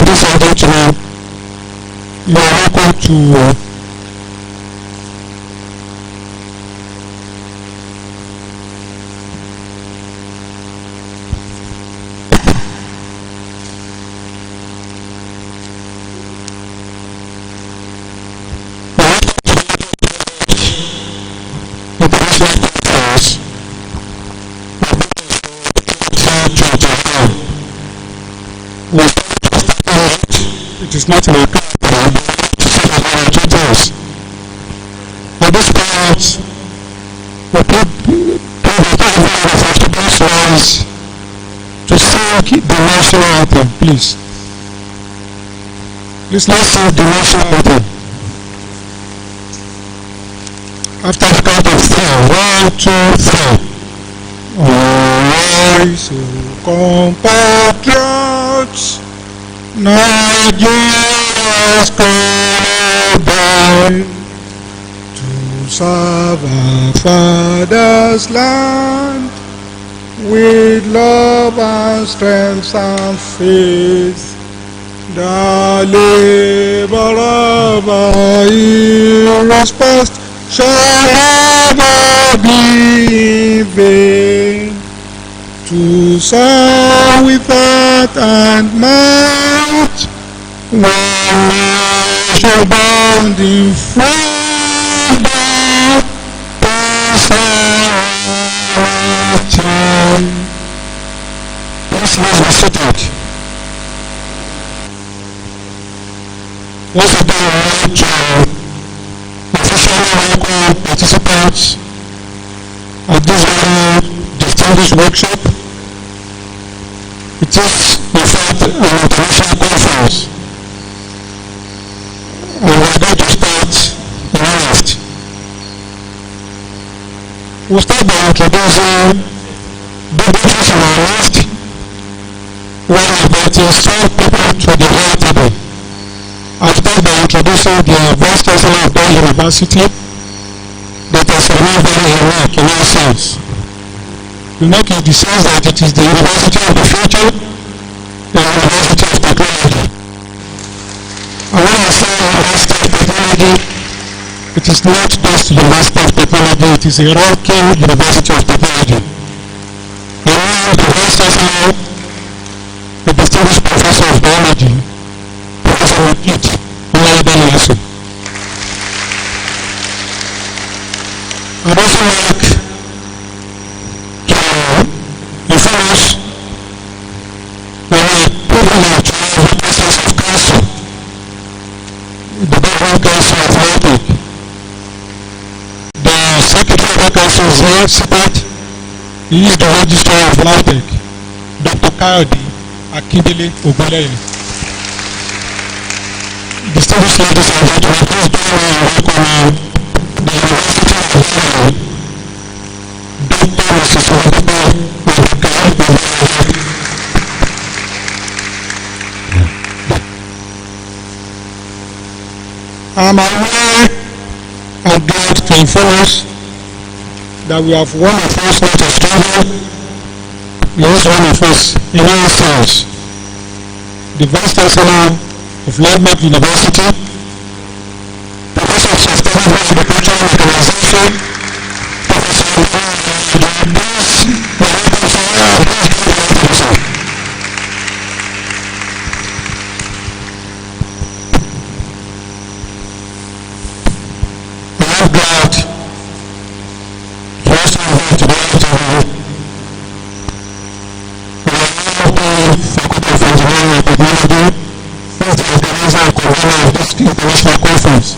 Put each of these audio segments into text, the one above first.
ladies and gentlemen, you are welcome to it is not in our country, at this point, we put to sing the national anthem, please. Please, let's sing the national anthem. After the count of 3, 1, 2, 3. Rise, O compatriots, Nigeria's called by to serve our father's land with love and strength and faith. The labor of our heroes past shall never be in vain. To serve with heart and might, one shall bound in freedom, peace and joy. Let's be seated. Once again, I want to officially welcome participants at this very distinguished workshop. It is, in fact, an international conference, and we are going to start in earnest. We'll start by introducing the difference in our list, while inviting some people to the high table. I'll start by introducing the Vice Chancellor of the University, that is very, very unique in our sense. Unique in the sense that it is the university of the future, the university of technology. And when I say university of technology, it is not just university of technology, it is a ranking university of technology. And now the Vice Chancellor, the distinguished professor of biology, Professor Repeat, Olayideyasu. I'd also like us we are privileged to have representatives of council, the Government Council of Atlantic. The Secretary of the Council is here seated. He is the Registrar of Atlantic, Dr. Kayode Akindele Ogunleye. Distinguished ladies and gentlemen, please join me in welcoming the University of Atlantic, Dr. Mrs. Ogunleye. I'm aware and glad to inform us that we have one of us not Australia, we also one of us in our science, the Vice Chancellor of Landmark University, Professor of Sustainable Agricultural Organization, Professor God, first of all, to be able to Faculty of Engineering and Technology, who is the organizer and convener of this international conference,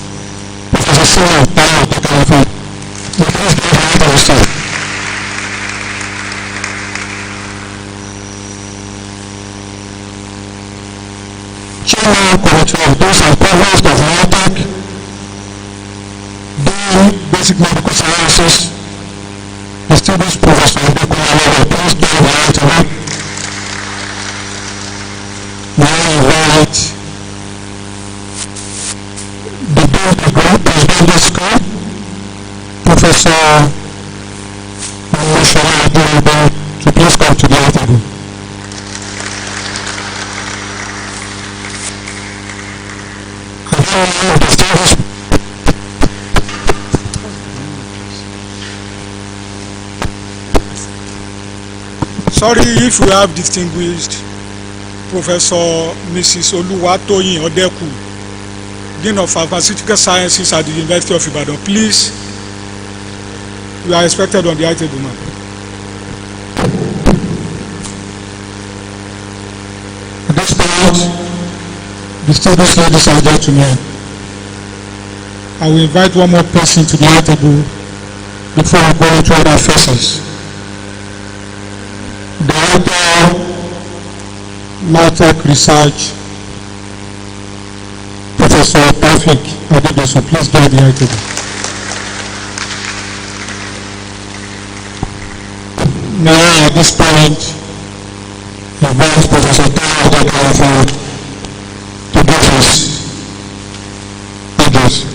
Professor Simon Tayo Takalafi. Please give him the receipt. Chairman Committee of Those and Provost of NATAC, Basic Medical Sciences, distinguished Professor Ogbomoso, please join the line tonight. May I invite the Dean of the Group, President of the School, Professor to please come to the line table. Sorry if we have distinguished Professor Mrs. Oluwatoyin Odeku, Dean of Pharmaceutical Sciences at the University of Ibadan. Please, you are expected on the high table, ma'am. At this point, distinguished ladies and gentlemen, I will invite one more person to the high table before we go into other phases. Director, Martech Research, Professor Tafik Adedosu, please join the high table. May I at this point invite Professor Tafik Adedosu to give his address.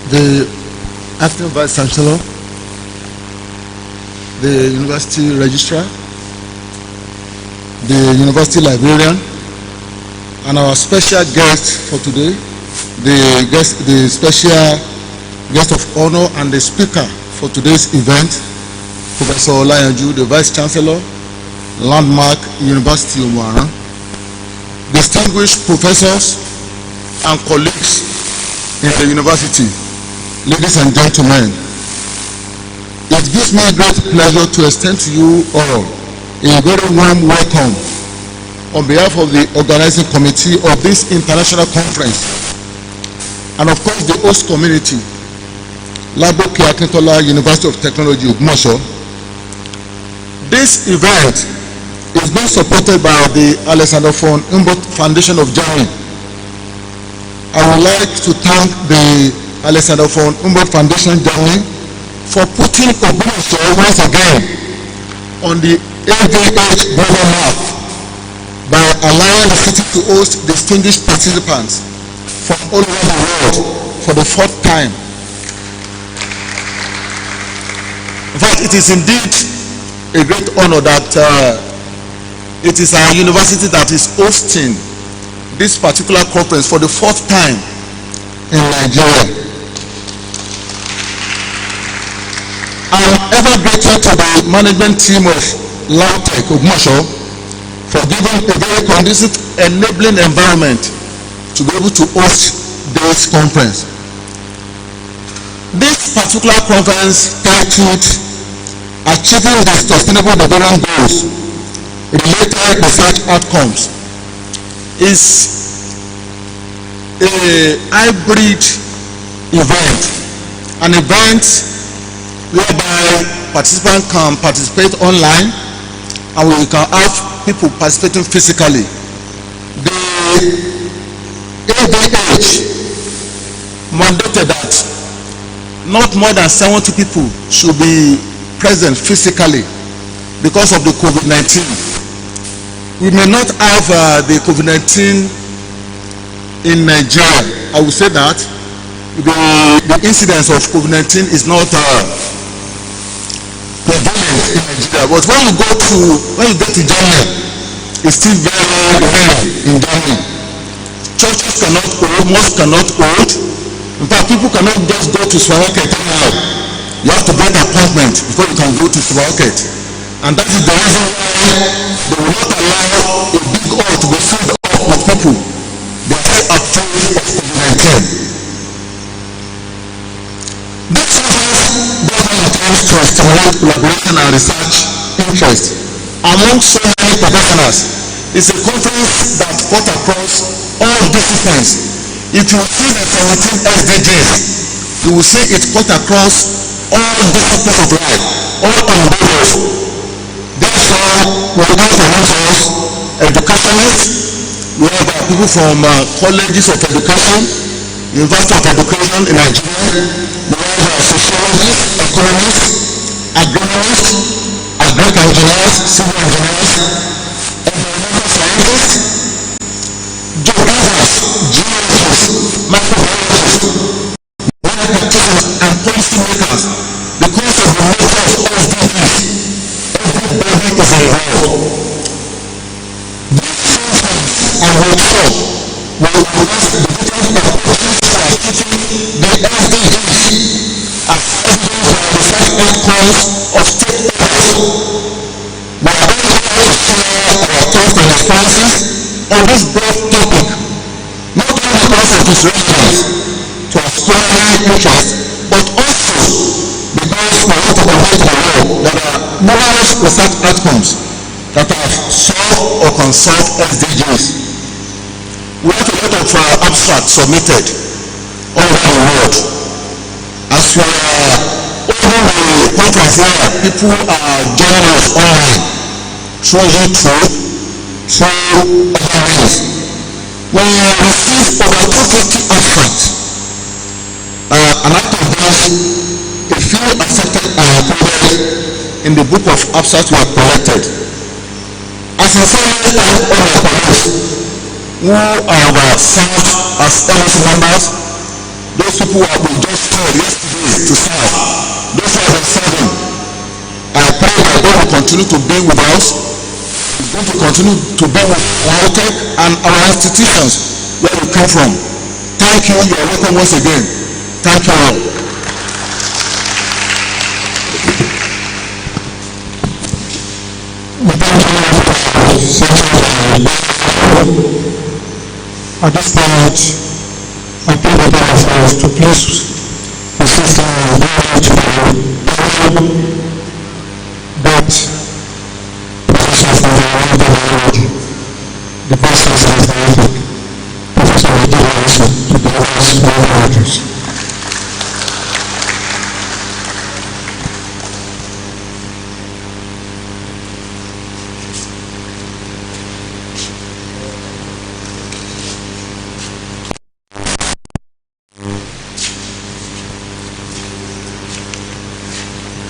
The acting vice chancellor, the university registrar, the university librarian, and our special guest for today, the special guest of honor and the speaker for today's event, Professor Olayanju, the vice chancellor, Landmark University Umuaran, distinguished professors and colleagues in the university. Ladies and gentlemen, it gives me great pleasure to extend to you all a very warm welcome on behalf of the organizing committee of this international conference and of course the host community, Laboke Akintola University of Technology, Ogbomoso. This event is being supported by the Alexander von Humboldt Foundation of Germany. I would like to thank the Alexander von Humboldt Foundation Germany for putting Ogbomoso once again on the AVH global map by allowing the city to host distinguished participants from all over the world for the fourth time. In fact, it is indeed a great honor that it is our university that is hosting this particular conference for the fourth time in Nigeria. I am ever grateful to the management team of Lautech Ogbomoso for giving a very conducive enabling environment to be able to host this conference. This particular conference titled Achieving the Sustainable Development Goals, Related Research Outcomes, is a hybrid event, an event whereby participants can participate online and we can have people participating physically. The ADH mandated that not more than 70 people should be present physically because of the COVID-19. We may not have the COVID-19 in Nigeria. I will say that the incidence of COVID-19 is not prevalent in Nigeria, but when you get to Germany, it's still very rare in Germany. Churches cannot hold, mosques cannot hold. In fact, people cannot just go to supermarket now. You have to get an appointment before you can go to supermarket, and that is the reason why they will not allow a big hall to be filled up with people. They are still afraid of COVID-19. This conference to stimulate collaboration and research interest among so many professionals. It's a conference that cut across all disciplines. If you see the 17 SDGs, you will see it cut across all disciplines of life, all endeavors. Therefore, we have amongst us educationists, we have people from colleges of education, University of Education in Nigeria, we have sociologists, economists, agronomists, agric engineers, civil engineers, environmental scientists, geographers, geologists, microbiologists, response of state levels. We are going to share our thoughts and responses on this broad topic, not only because of its relevance to our scholarly interest, but also because we want to convey to the world that there are numerous research outcomes that have solved or can solve SDGs. We have a lot of abstracts submitted all over the world. As we are opening the conference here, people are joining us online through YouTube, through other means. We received over 250 abstracts, and out of those, a few accepted and included in the book of abstracts we have collected. As a summary, thank all our colleagues who have served as LC members, those people who have been just told yesterday to serve, those who have been serving. I pray that God will continue to be with us, is going to continue to be with Kolleg and our institutions where we come from. Thank you. You are welcome once again. Thank you all. At this stage, I think the time is to please assist that the person is Professor Ogbomoso to the office.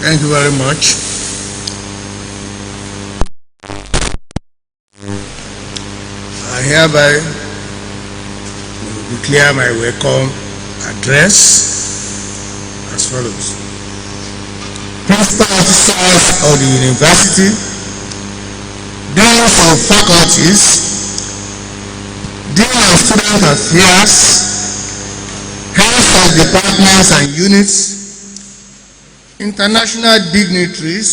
Thank you very much. I hereby declare my welcome address as follows. Principal officers of the university, deans of faculties, dean of student affairs, heads of departments and units, international dignitaries,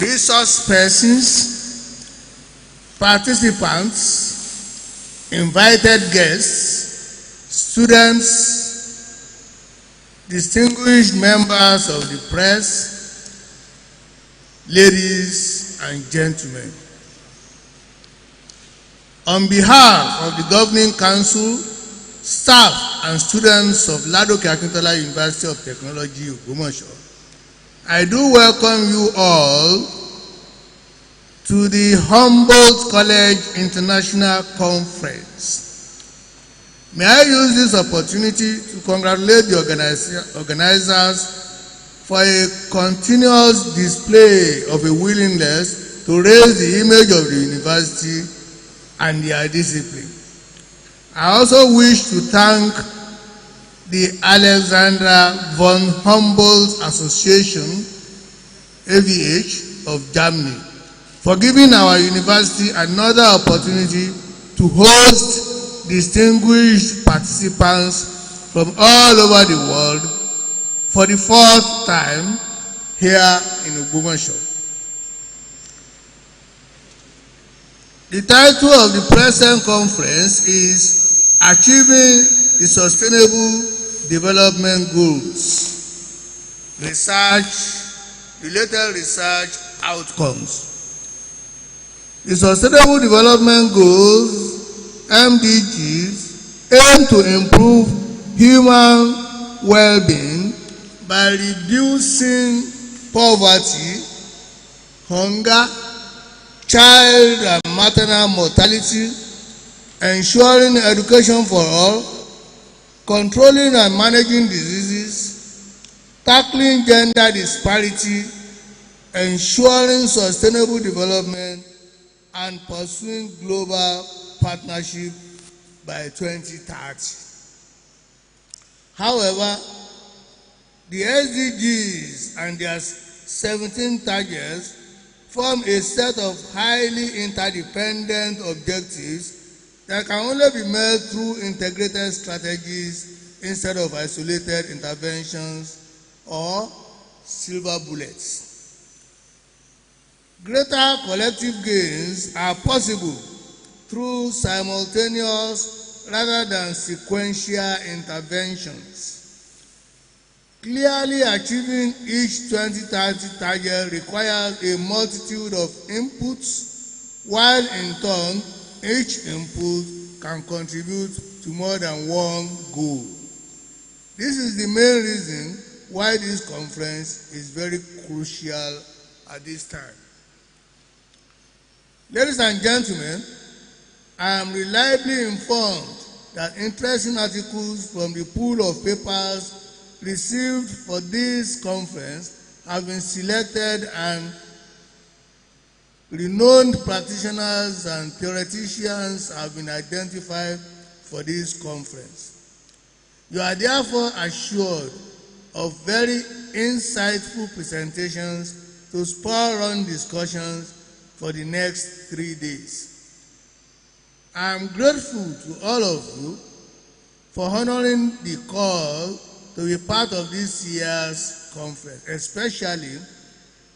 resource persons, participants, invited guests, students, distinguished members of the press, ladies and gentlemen. On behalf of the Governing Council, staff and students of Ladoke Akintola University of Technology, Ogbomoso, I do welcome you all to the Humboldt Kolleg International Conference. May I use this opportunity to congratulate the organizers for a continuous display of a willingness to raise the image of the university and their discipline. I also wish to thank the Alexander von Humboldt Association, AVH, of Germany, for giving our university another opportunity to host distinguished participants from all over the world for the fourth time here in Ogbomoso. The title of the present conference is Achieving the Sustainable Development Goals, Related Research Outcomes. The Sustainable Development Goals, MDGs, aim to improve human well-being by reducing poverty, hunger, child and maternal mortality, ensuring education for all, controlling and managing diseases, tackling gender disparity, ensuring sustainable development, and pursuing global partnership by 2030. However, the SDGs and their 17 targets form a set of highly interdependent objectives that can only be met through integrated strategies instead of isolated interventions or silver bullets. Greater collective gains are possible through simultaneous rather than sequential interventions. Clearly achieving each 2030 target requires a multitude of inputs, while in turn, each input can contribute to more than one goal. This is the main reason why this conference is very crucial at this time. Ladies and gentlemen, I am reliably informed that interesting articles from the pool of papers received for this conference have been selected, and renowned practitioners and theoreticians have been identified for this conference. You are therefore assured of very insightful presentations to spur-on discussions for the next 3 days. I am grateful to all of you for honoring the call to be part of this year's conference, especially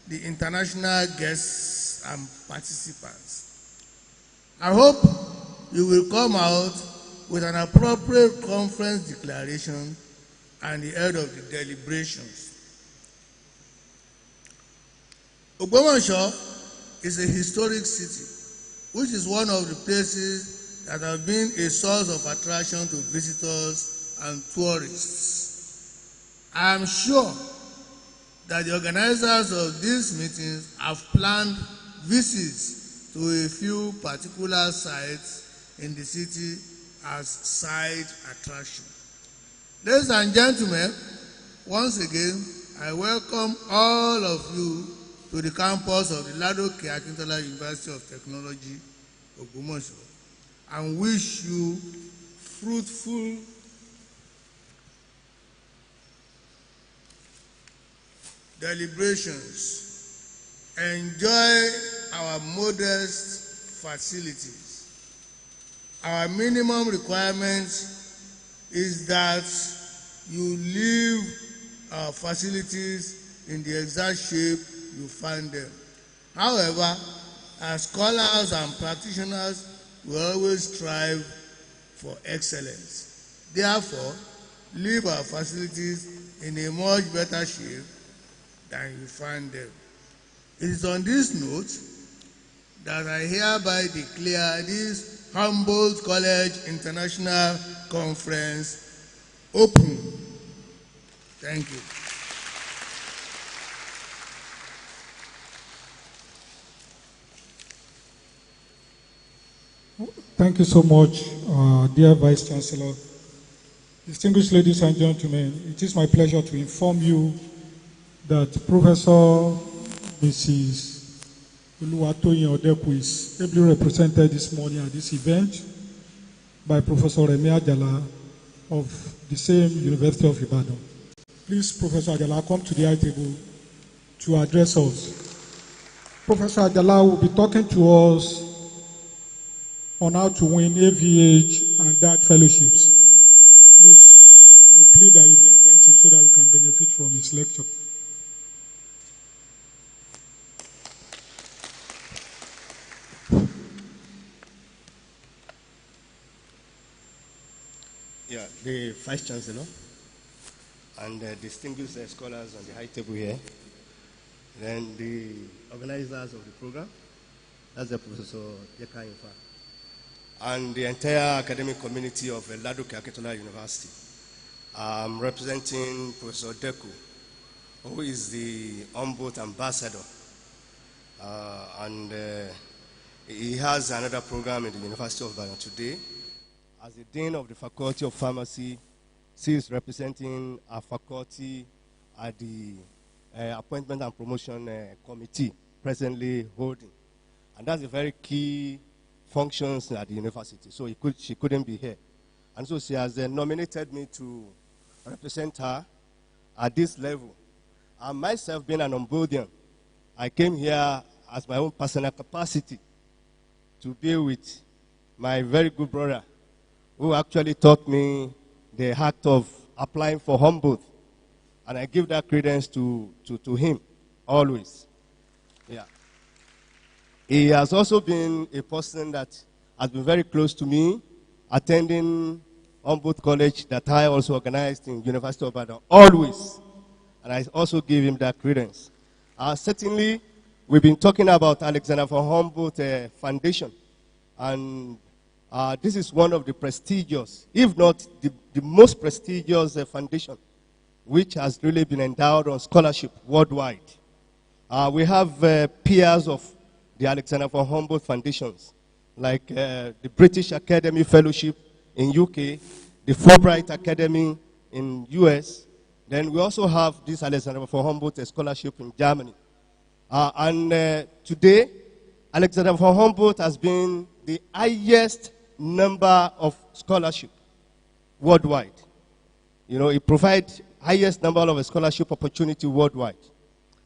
the international guests and participants. I hope you will come out with an appropriate conference declaration and the end of the deliberations. Ogbomoso is a historic city, which is one of the places that have been a source of attraction to visitors and tourists. I am sure that the organizers of these meetings have planned visits to a few particular sites in the city as side attraction. Ladies and gentlemen, once again, I welcome all of you to the campus of the Ladoke Akintola University of Technology, Ogbomoso, and wish you fruitful deliberations. Enjoy our modest facilities. Our minimum requirement is that you leave our facilities in the exact shape you find them. However, as scholars and practitioners, we always strive for excellence. Therefore, leave our facilities in a much better shape than you find them. It is on this note that I hereby declare this Humboldt Kolleg International Conference open. Thank you. Thank you so much, dear Vice Chancellor. Distinguished ladies and gentlemen, it is my pleasure to inform you that Professor Mrs. Oluwatoyin Odeku is ably represented this morning at this event by Professor Remi Ajala of the same University of Ibadan. Please, Professor Ajala, come to the high table to address us. Professor Ajala will be talking to us on how to win AVH and DAT fellowships. Please, we plead that you be attentive so that we can benefit from his lecture. Yeah, the Vice Chancellor and the distinguished scholars on the high table here, then the organizers of the program, that's the Professor Yeka Infa, and the entire academic community of Ladoke Akintola University. I'm representing Professor Deku, who is the Humboldt ambassador, and he has another program in the University of Ibadan today. As the Dean of the Faculty of Pharmacy, she is representing our faculty at the Appointment and Promotion Committee presently holding. And that's a very key functions at the university. So she couldn't be here. And so she has nominated me to represent her at this level. And myself being an Humboldtian, I came here as my own personal capacity to be with my very good brother, who actually taught me the act of applying for Humboldt And I give that credence to him always. Yeah. He has also been a person that has been very close to me, attending Humboldt College that I also organized in University of Ibadan, always. And I also give him that credence. Certainly, we've been talking about Alexander von Humboldt Foundation. And this is one of the prestigious, if not the most prestigious foundation, which has really been endowed on scholarship worldwide. We have peers of the Alexander von Humboldt Foundations, like the British Academy Fellowship in UK, the Fulbright Academy in US. Then we also have this Alexander von Humboldt Scholarship in Germany. Today, Alexander von Humboldt has been the highest number of scholarship worldwide. You know, it provides highest number of scholarship opportunity worldwide.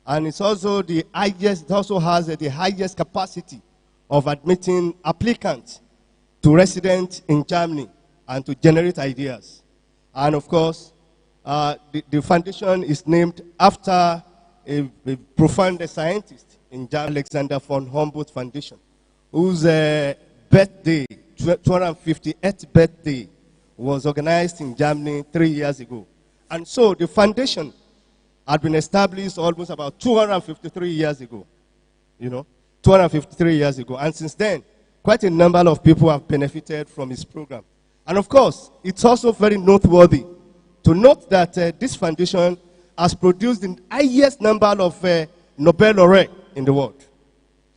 And it's also the highest, it also has the highest capacity of admitting applicants to residents in Germany and to generate ideas. And of course, the foundation is named after a profound scientist in Germany, Alexander von Humboldt Foundation, whose birthday, 258th birthday, was organized in Germany 3 years ago. And so the foundation had been established almost about 253 years ago. You know, 253 years ago. And since then, quite a number of people have benefited from his program. And of course, it's also very noteworthy to note that this foundation has produced the highest number of Nobel laureates in the world.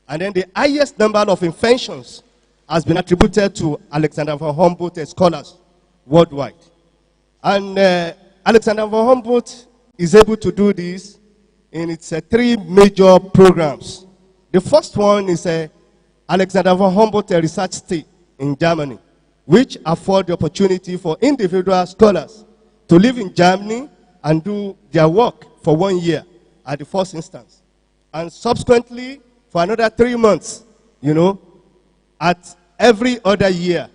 And then the highest number of inventions has been attributed to Alexander von Humboldt scholars worldwide. And Alexander von Humboldt is able to do this in its 3 major programs. The first one is Alexander von Humboldt Research Stay in Germany, which afford the opportunity for individual scholars to live in Germany and do their work for 1 year at the first instance. And subsequently, for another 3 months, you know, at every other year.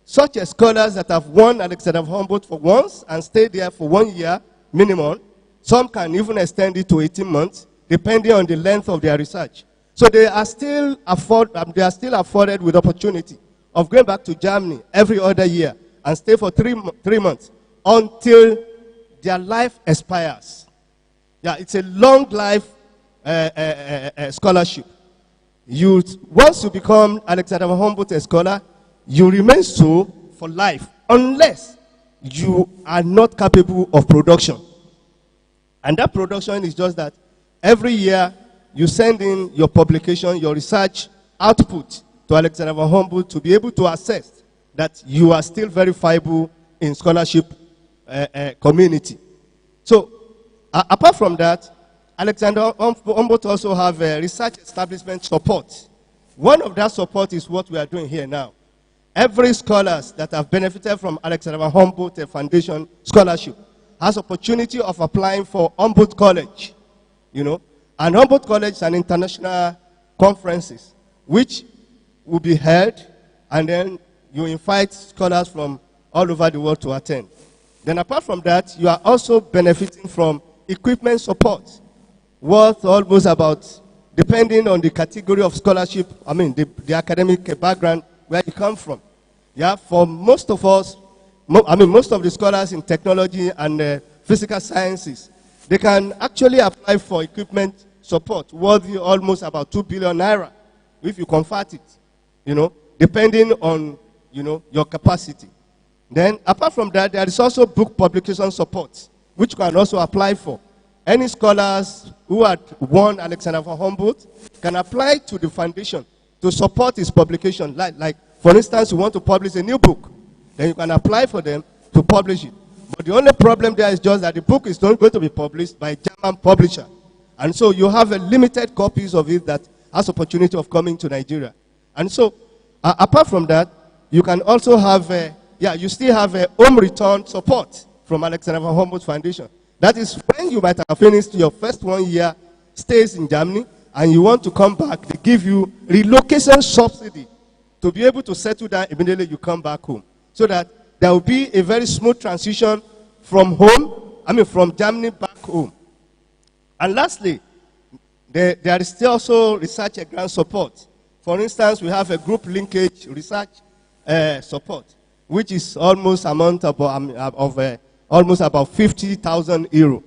Such as scholars that have won Alexander von Humboldt for once and stayed there for 1 year minimum, some can even extend it to 18 months, depending on the length of their research. So they are still afforded with opportunity of going back to Germany every other year and stay for 3 months until their life expires. Yeah, it's a long life scholarship. Once you become Alexander von Humboldt a scholar, you remain so for life unless you are not capable of production. And that production is just that every year you send in your publication, your research output to Alexander von Humboldt to be able to assess that you are still verifiable in scholarship community. So apart from that, Alexander Humboldt also have research establishment support. One of that support is what we are doing here now. Every scholars that have benefited from Alexander von Humboldt Foundation scholarship has opportunity of applying for Humboldt College, you know. And Humboldt College is an international conferences which will be held, and then you invite scholars from all over the world to attend. Then apart from that, you are also benefiting from equipment support, worth almost about, depending on the category of scholarship, I mean the academic background where you come from. Yeah, for most of us, most of the scholars in technology and physical sciences, they can actually apply for equipment support worth almost about 2 billion naira if you convert it, you know, depending on, you know, your capacity. Then apart from that, there is also book publication support, which you can also apply for. Any scholars who had won Alexander von Humboldt can apply to the foundation to support his publication. Like for instance, you want to publish a new book, then you can apply for them to publish it. But the only problem there is just that the book is not going to be published by a German publisher. And so you have a limited copies of it that has opportunity of coming to Nigeria. And so apart from that, you can also have, you still have a home return support from Alexander von Humboldt Foundation. That is when you might have finished your first 1 year stays in Germany and you want to come back, they give you relocation subsidy to be able to settle down immediately you come back home. So that there will be a very smooth transition from home from Germany back home. And lastly, there is still also research and grant support. For instance, we have a group linkage research support, which is almost amount of almost about 50,000 euro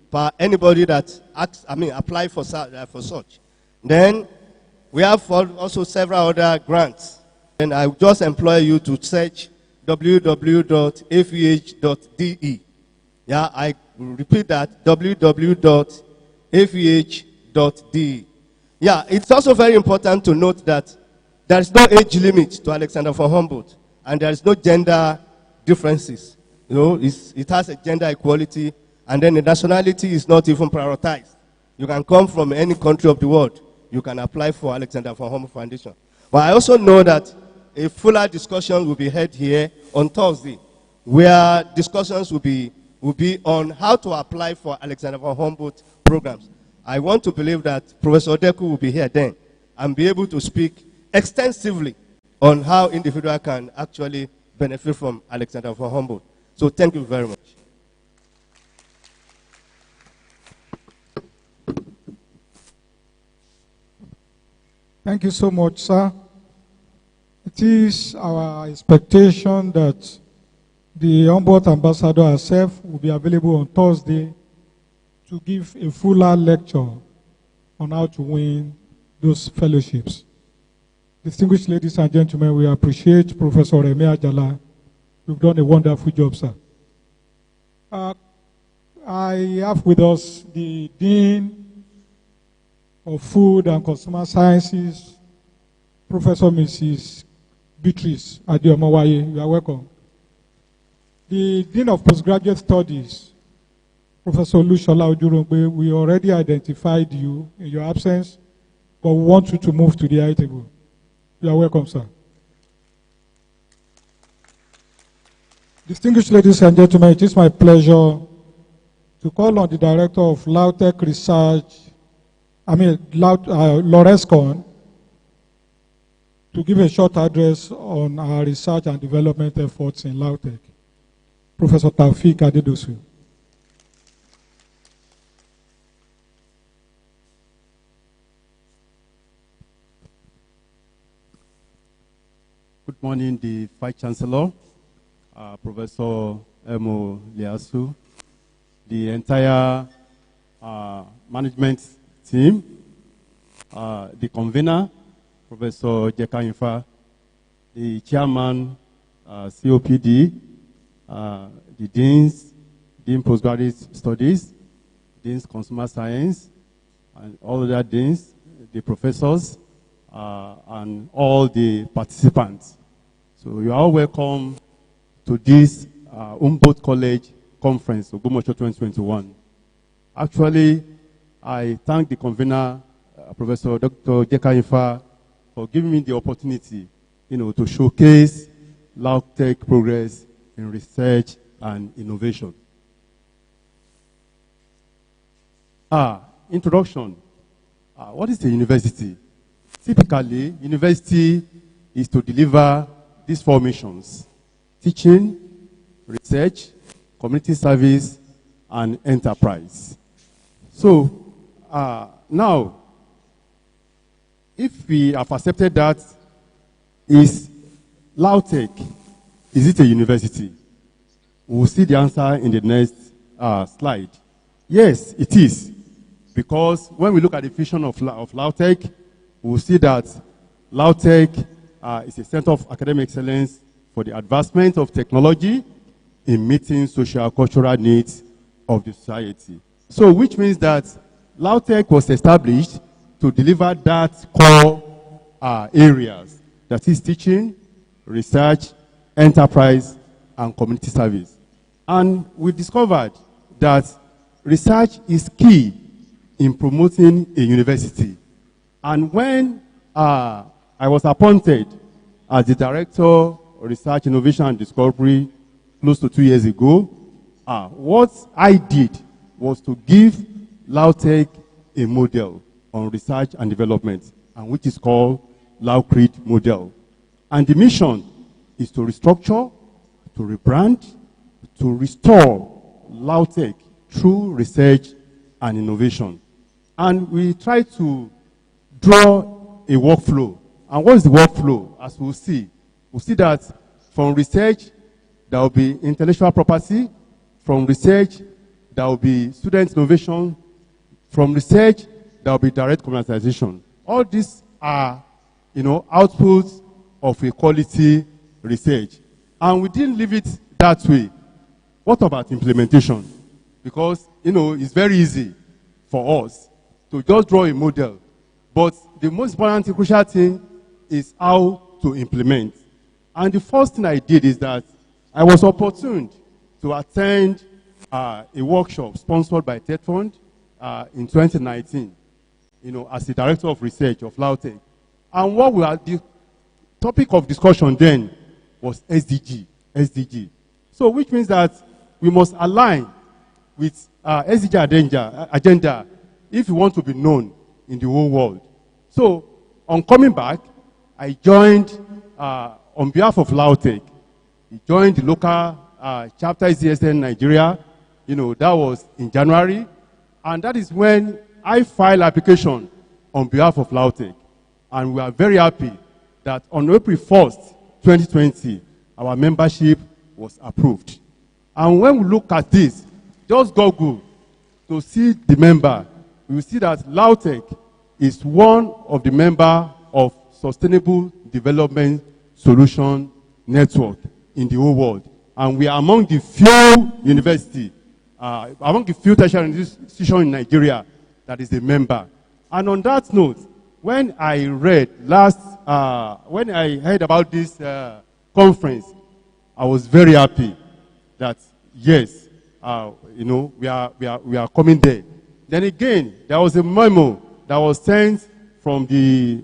per anybody that apply for such. Then we have also several other grants. And I just employ you to search www.afeh.de. Yeah, I repeat that, www.afeh.de. Yeah, it's also very important to note that there is no age limit to Alexander von Humboldt, and there is no gender differences. You know, it has a gender equality, and then the nationality is not even prioritized. You can come from any country of the world. You can apply for Alexander von Humboldt Foundation. But I also know that a fuller discussion will be held here on Thursday, where discussions will be on how to apply for Alexander von Humboldt programs. I want to believe that Professor Odeku will be here then and be able to speak extensively on how individuals can actually benefit from Alexander von Humboldt. So thank you very much. Thank you so much, sir. It is our expectation that the Humboldt ambassador herself will be available on Thursday to give a fuller lecture on how to win those fellowships. Distinguished ladies and gentlemen, we appreciate Professor Remi Ajala. You've done a wonderful job, sir. I have with us the Dean of Food and Consumer Sciences, Professor Mrs. Beatrice Adiomowaye. You are welcome. The Dean of Postgraduate Studies, Professor Lushola Ojurongbe, we already identified you in your absence, but we want you to move to the high table. You are welcome, sir. Distinguished ladies and gentlemen, it is my pleasure to call on the Director of LAUTECH Research, Lorescon, to give a short address on our research and development efforts in LAUTECH. Professor Taufik Adedosu. Good morning, the Vice Chancellor, Professor Emo Liasu, the entire management team, the convener, Professor Jeka Infa, the chairman, COPD, the deans, Dean Postgraduate Studies, Deans Consumer Science, and all other deans, the professors, and all the participants. So you are all welcome to this Humboldt Kolleg Conference, Ogbomoso 2021. Actually, I thank the convener, Professor Dr. Jeka Infa, for giving me the opportunity, to showcase LAUTECH progress in research and innovation. Introduction. What is a university? Typically, university is to deliver these four missions: teaching, research, community service, and enterprise. So, now, if we have accepted that, is LAUTECH, is it a university? We'll see the answer in the next slide. Yes, it is. Because when we look at the vision of LAUTECH, we'll see that LAUTECH is a center of academic excellence for the advancement of technology in meeting social cultural needs of the society. So, which means that LAUTECH was established to deliver that core areas, that is teaching, research, enterprise, and community service. And we discovered that research is key in promoting a university. And when I was appointed as the Director of Research, Innovation, and Discovery close to 2 years ago, what I did was to give LAUTECH a model on research and development, and which is called LAUCRED model. And the mission is to restructure, to rebrand, to restore LAUTECH through research and innovation. And we try to draw a workflow. And what is the workflow? As we'll see that from research, there will be intellectual property. From research, there will be student innovation. From research, there will be direct commercialization. All these are, outputs of a quality research. And we didn't leave it that way. What about implementation? Because, it's very easy for us to just draw a model. But the most important and crucial thing is how to implement. And the first thing I did is that I was opportuned to attend a workshop sponsored by TED Fund in 2019, as the director of research of LAUTECH. And the topic of discussion then was SDG. So which means that we must align with SDG agenda if we want to be known in the whole world. So on coming back, I joined on behalf of LAUTECH. I joined the local chapter SDSN Nigeria. That was in January. And that is when I filed application on behalf of LAUTECH. And we are very happy that on April 1st, 2020, our membership was approved. And when we look at this, just Google to see the member, we will see that LAUTECH is one of the members of Sustainable Development Solution Network in the whole world. And we are among the few universities, among the few tertiary institutions in Nigeria that is a member. And on that note, when I read when I heard about this conference, I was very happy that yes, we are coming there. Then again, there was a memo that was sent from the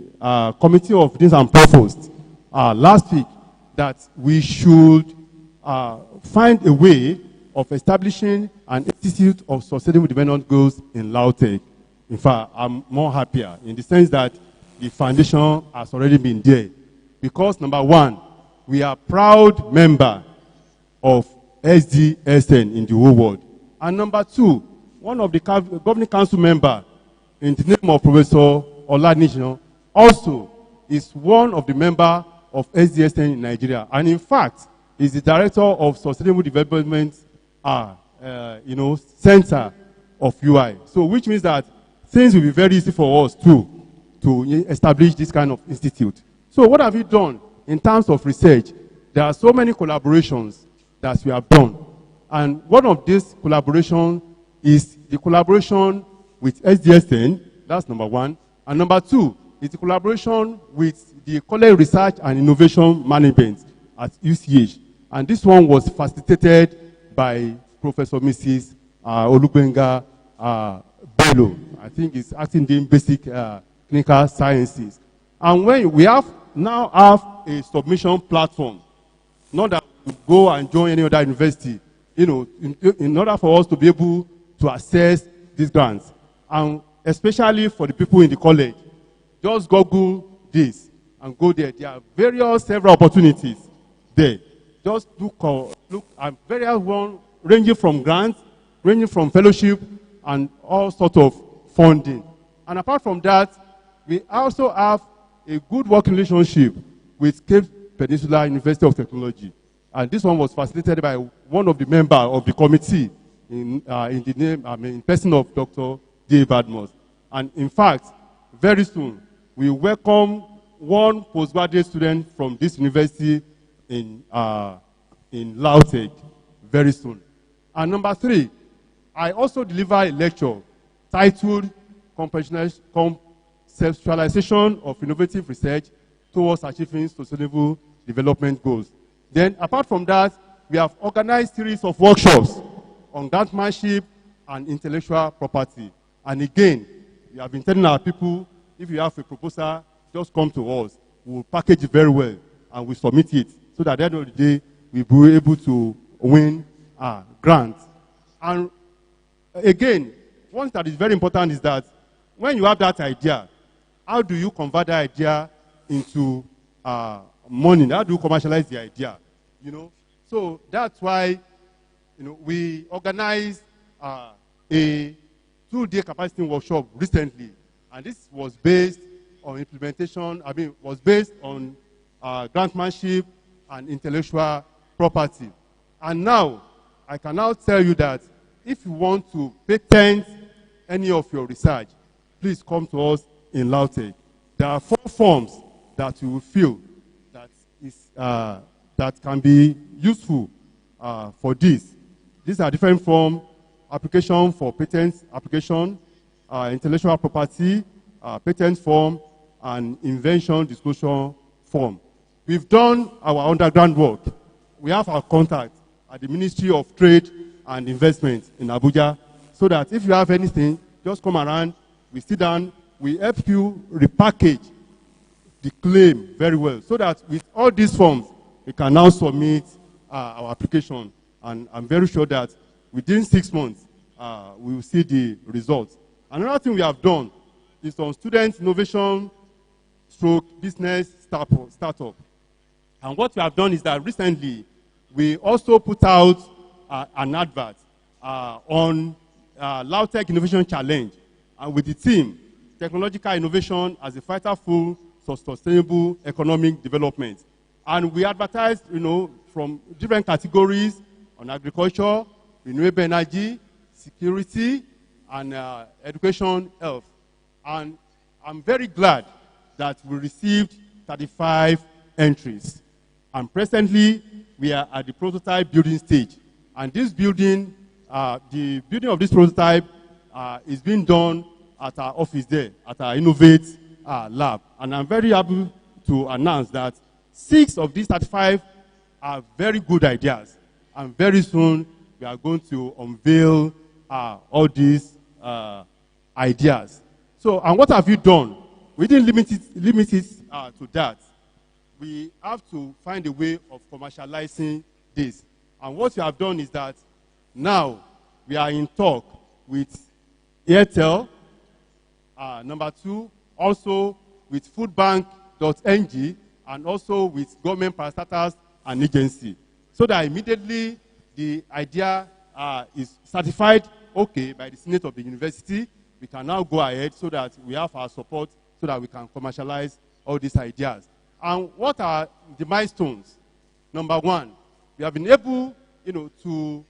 Committee of Deans and Provosts last week that we should find a way of establishing an Institute of Sustainable Development Goals in LAUTECH. In fact, I'm more happier in the sense that the foundation has already been there. Because number one, we are proud member of SDSN in the whole world. And number two, one of the governing council member in the name of Professor Oladnishan also is one of the member of SDSN in Nigeria. And in fact, is the director of Sustainable Development Center of UI. So which means that things will be very easy for us to establish this kind of institute. So what have we done in terms of research? There are so many collaborations that we have done. And one of these collaborations is the collaboration with SDSN, that's number one. And number two is the collaboration with the College Research and Innovation Management at UCH. And this one was facilitated by Professor Mrs. Olugbenga Bello. I think it's acting in basic clinical sciences. And when we now have a submission platform, not that we go and join any other university, in order for us to be able to access these grants. And especially for the people in the college, just Google this and go there. There are several opportunities there. Just look at various ones ranging from grants, ranging from fellowship, and all sorts of funding. And apart from that, we also have a good working relationship with Cape Peninsula University of Technology. And this one was facilitated by one of the members of the committee in person of Dr. J. Badmos. And in fact, very soon, we welcome one postgraduate student from this university in LAUTECH very soon. And number three, I also deliver a lecture titled Conceptualization of Innovative Research Towards Achieving Sustainable Development Goals. Then, apart from that, we have organized a series of workshops on grantmanship and intellectual property. And again, we have been telling our people, if you have a proposal, just come to us. We'll package it very well, and we submit it, so that at the end of the day, we'll be able to win grants. And again, one that is very important is that when you have that idea, how do you convert that idea into money? How do you commercialize the idea? So that's why we organize a 2-day capacity workshop recently, and this was based on implementation, was based on grantmanship and intellectual property. And now, I can now tell you that if you want to patent any of your research, please come to us in LAUTECH. There are 4 forms that you will fill that can be useful for this. These are different forms: application for patent application, intellectual property, patent form, and invention disclosure form. We've done our underground work. We have our contact at the Ministry of Trade and Investment in Abuja, so that if you have anything, just come around, we sit down, we help you repackage the claim very well, so that with all these forms, we can now submit our application. And I'm very sure that within 6 months, we will see the results. Another thing we have done is on student innovation / business startup. And what we have done is that recently, we also put out an advert on LAUTECH Innovation Challenge, and with the theme, Technological Innovation as a Vital Fuel for Sustainable Economic Development. And we advertised, from different categories on agriculture, renewable energy, security, and education, health. And I'm very glad that we received 35 entries. And presently, we are at the prototype building stage. And this building, the building of this prototype is being done at our office there, at our Innovate lab. And I'm very happy to announce that 6 of these 35 are very good ideas. And very soon, we are going to unveil all these ideas. So, and what have you done? We didn't limit it to that. We have to find a way of commercializing this. And what we have done is that now we are in talk with Airtel, number 2, also with foodbank.ng, and also with government parastatals and agency. So that immediately the idea is certified okay by the Senate of the university, we can now go ahead so that we have our support so that we can commercialize all these ideas. And what are the milestones? Number 1, we have been able, to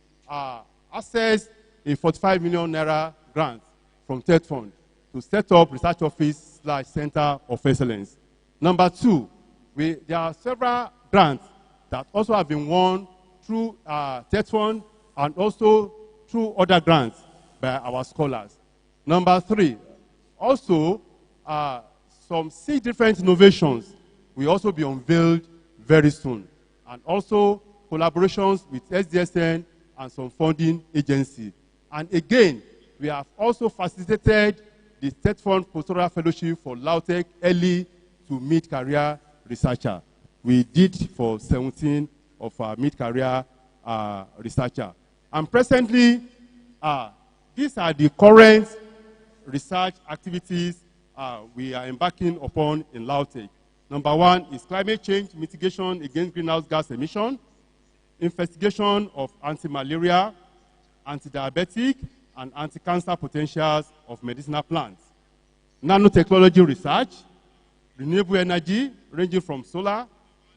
access a 45 million naira grant from TED Fund to set up research office / center of excellence. Number 2, there are several grants that also have been won through TED Fund and also through other grants by our scholars. Number 3, also some 6 different innovations will also be unveiled very soon. And also collaborations with SDSN and some funding agency. And again, we have also facilitated the TED Fund Postdoctoral Fellowship for LAUTECH early to mid-career researcher. We did for 17 of our mid-career researcher. And presently, these are the current research activities we are embarking upon in LAUTECH. Number 1 is climate change mitigation against greenhouse gas emission, investigation of anti-malaria, anti-diabetic, and anti-cancer potentials of medicinal plants. Nanotechnology research, renewable energy ranging from solar,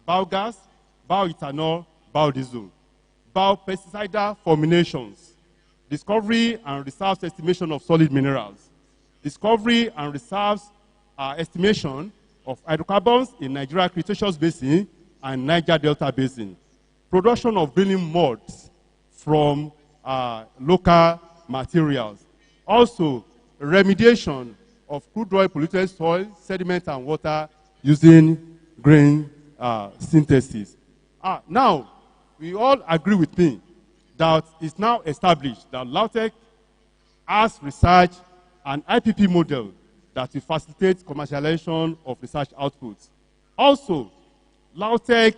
biogas, bioethanol, biodiesel, biopesticide formulations, discovery and reserves estimation of solid minerals, discovery and reserves estimation of hydrocarbons in Nigeria Cretaceous Basin and Niger Delta Basin, production of drilling muds from local materials, also remediation of crude oil polluted soil, sediment, and water using grain synthesis. Now, we all agree with me that it's now established that LAUTECH has research and IPP model that will facilitate commercialization of research outputs. Also, LAUTECH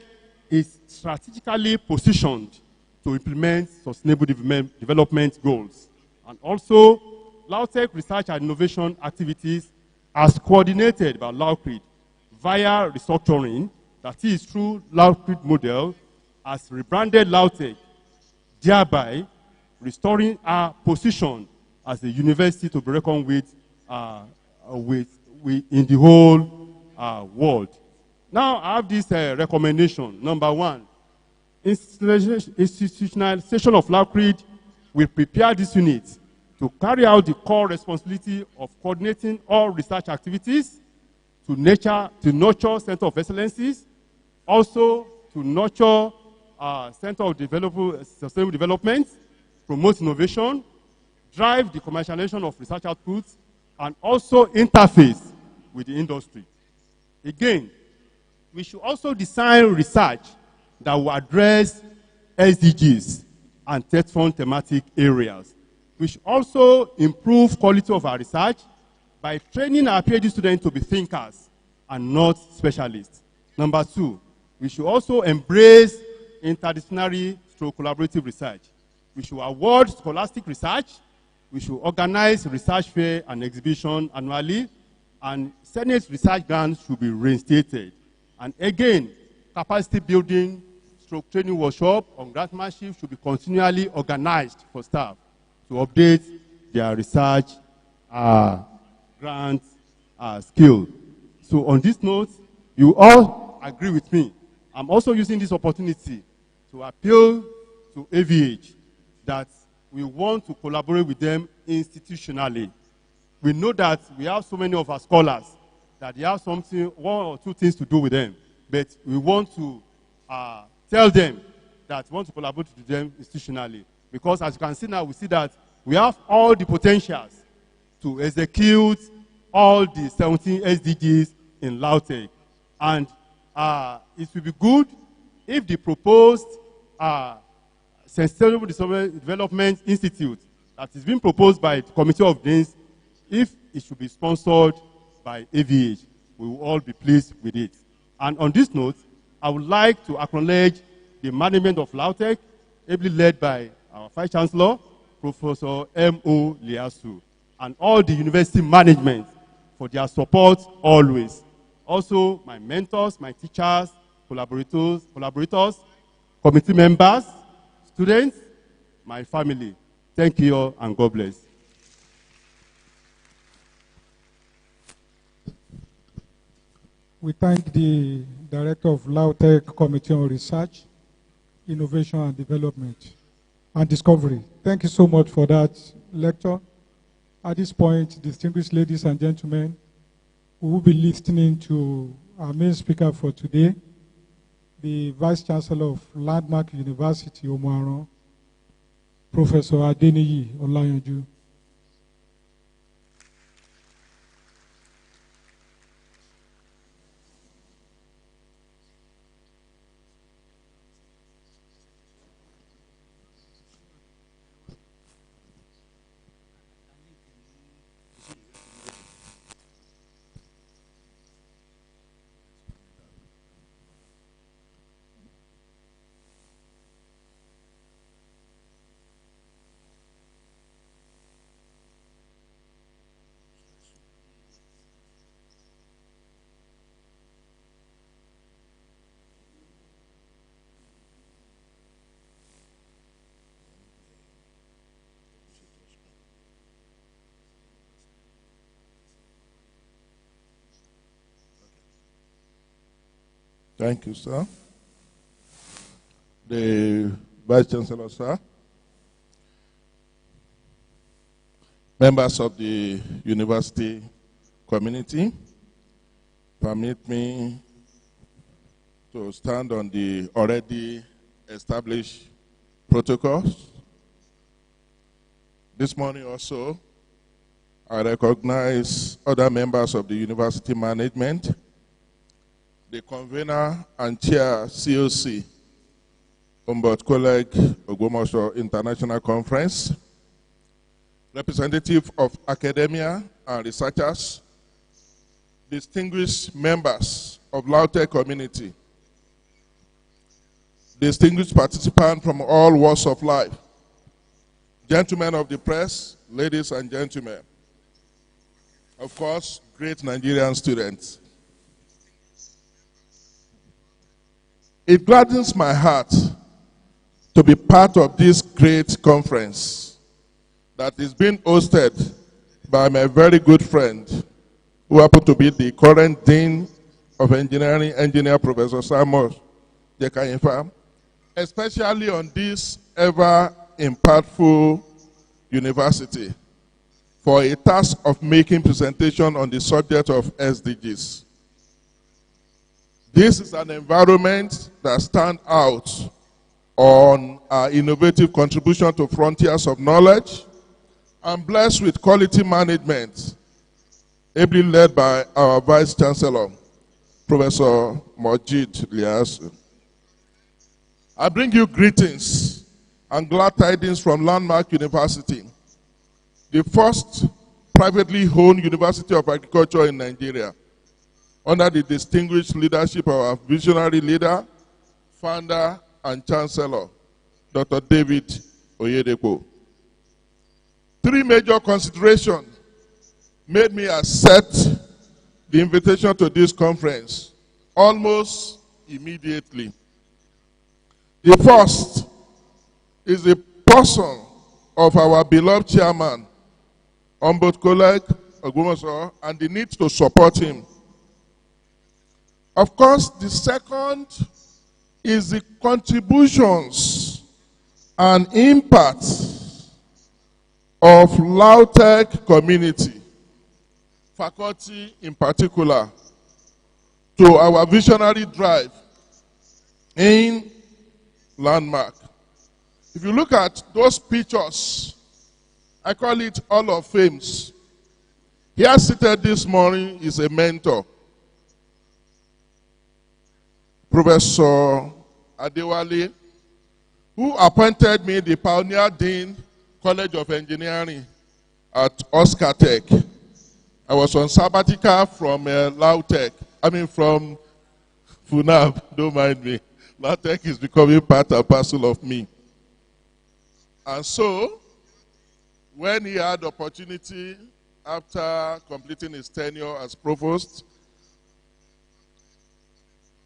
is strategically positioned to implement sustainable development goals. And also, LAUTECH research and innovation activities as coordinated by LAUCRID via restructuring, that is through LAUCRID model, as rebranded LAUTECH, thereby restoring our position as a university to be reckoned with, in the whole world. Now, I have this recommendation. Number one, institutionalization of LACRID will prepare this unit to carry out the core responsibility of coordinating all research activities, to nurture Center of Excellencies, also to nurture Center of Sustainable Development, promote innovation, drive the commercialization of research outputs, and also interface with the industry. Again, we should also design research that will address SDGs and TETFund thematic areas. We should also improve quality of our research by training our PhD students to be thinkers and not specialists. Number two, we should also embrace interdisciplinary collaborative research. We should award scholastic research. We should organize research fair and exhibition annually, and Senate research grants should be reinstated. And again, capacity building, training workshop on grantmanship should be continually organized for staff to update their research grant skill. So on this note, you all agree with me. I'm also using this opportunity to appeal to AVH that we want to collaborate with them institutionally. We know that we have so many of our scholars that they have one or two things to do with them, but we want to tell them that we want to collaborate with them institutionally. Because as you can see now, we see that we have all the potentials to execute all the 17 SDGs in LAUTECH. And it will be good if the proposed Sustainable Development Institute that is being proposed by the Committee of Deans, if it should be sponsored by AVH, we will all be pleased with it. And on this note, I would like to acknowledge the management of LAUTECH, ably led by our Vice Chancellor, Professor M.O. Liasu, and all the university management for their support always. Also, my mentors, my teachers, collaborators, committee members, students, my family. Thank you all, and God bless. We thank the Director of LAUTECH Committee on Research, Innovation and Development and Discovery. Thank you so much for that lecture. At this point, distinguished ladies and gentlemen, we will be listening to our main speaker for today, the Vice Chancellor of Landmark University, Omuaran, Professor Adeniyi Olayanju. Thank you, sir. The Vice Chancellor, sir. Members of the university community, permit me to stand on the already established protocols. This morning also, I recognize other members of the university management, the convener and chair COC, Humboldt Kolleg, Ogbomoso International Conference, representative of academia and researchers, distinguished members of LAUTECH community, distinguished participants from all walks of life, gentlemen of the press, ladies and gentlemen, of course, great Nigerian students. It gladdens my heart to be part of this great conference that is being hosted by my very good friend, who happens to be the current Dean of Engineering, Engineer Professor Samuel Jekayinfa, especially on this ever impactful university for a task of making presentation on the subject of SDGs. This is an environment that stands out on our innovative contribution to frontiers of knowledge and blessed with quality management, ably led by our Vice Chancellor, Professor Mojid Liasu. I bring you greetings and glad tidings from Landmark University, the first privately owned University of Agriculture in Nigeria, under the distinguished leadership of our visionary leader, founder, and chancellor, Dr. David Oyedepo. Three major considerations made me accept the invitation to this conference almost immediately. The first is the person of our beloved chairman, Humboldt Kolleg, Ogbomoso, and the need to support him. Of course, the second is the contributions and impact of LAUTECH community, faculty in particular, to our visionary drive in Landmark. If you look at those pictures, I call it Hall of Fames. Here seated this morning is a mentor, Professor Adewale, who appointed me the Pioneer Dean, College of Engineering at Oscar Tech. I was on sabbatical from from FUNAB, don't mind me. LAUTECH is becoming part and parcel of me. And so, when he had the opportunity, after completing his tenure as provost,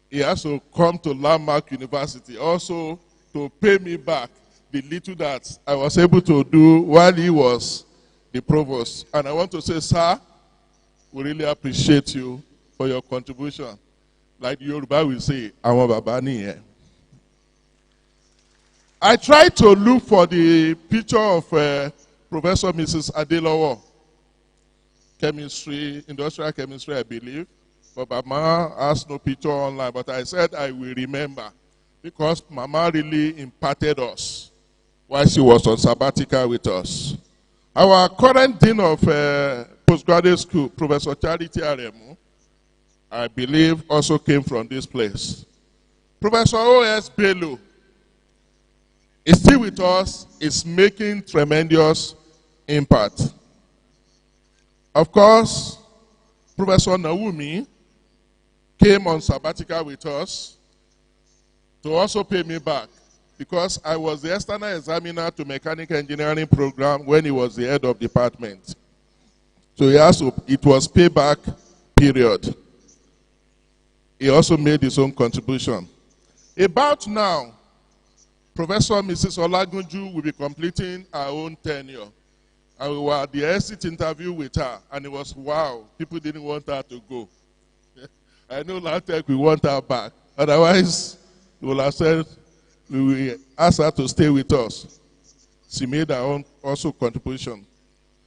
he has to come to Landmark University also to pay me back the little that I was able to do while he was the provost. And I want to say, sir, we really appreciate you for your contribution. Like the Yoruba will say, "Àwọn bàbá nìyẹn." I tried to look for the picture of Professor Mrs. Adelowo, chemistry, industrial chemistry, I believe. But Mama asked no picture online, but I said I will remember because Mama really imparted us while she was on sabbatical with us. Our current dean of postgraduate school, Professor Charity Aremu, I believe also came from this place. Professor O.S. Bello is still with us, is making tremendous impact. Of course, Professor Naomi came on sabbatical with us to also pay me back because I was the external examiner to mechanical engineering program when he was the head of department. So it was payback period. He also made his own contribution. About now, Professor Mrs. Olagunju will be completing her own tenure. And we were at the exit interview with her, and it was wow, people didn't want her to go. I know LAUTECH we want her back. Otherwise, we will have said, we will ask her to stay with us. She made her own also contribution.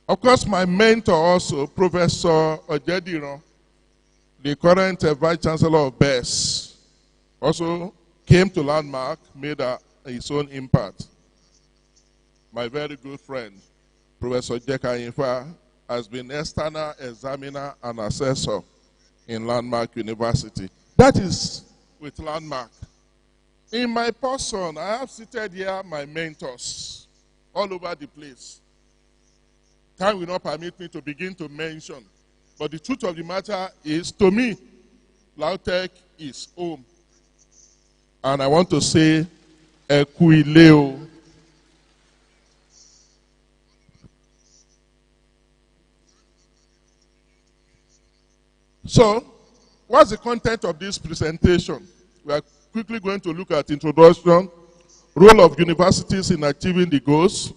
Of course, my mentor also, Professor Ojediran, the current Vice Chancellor of BES, also came to Landmark, made his own impact. My very good friend, Professor Jekayinfa, has been external examiner and assessor in Landmark University. That is with Landmark. In my person, I have seated here my mentors all over the place. Time will not permit me to begin to mention. But the truth of the matter is, to me, LAUTECH is home. And I want to say, Ekuileo. So, what's the content of this presentation? We are quickly going to look at introduction, Role of universities in achieving the goals,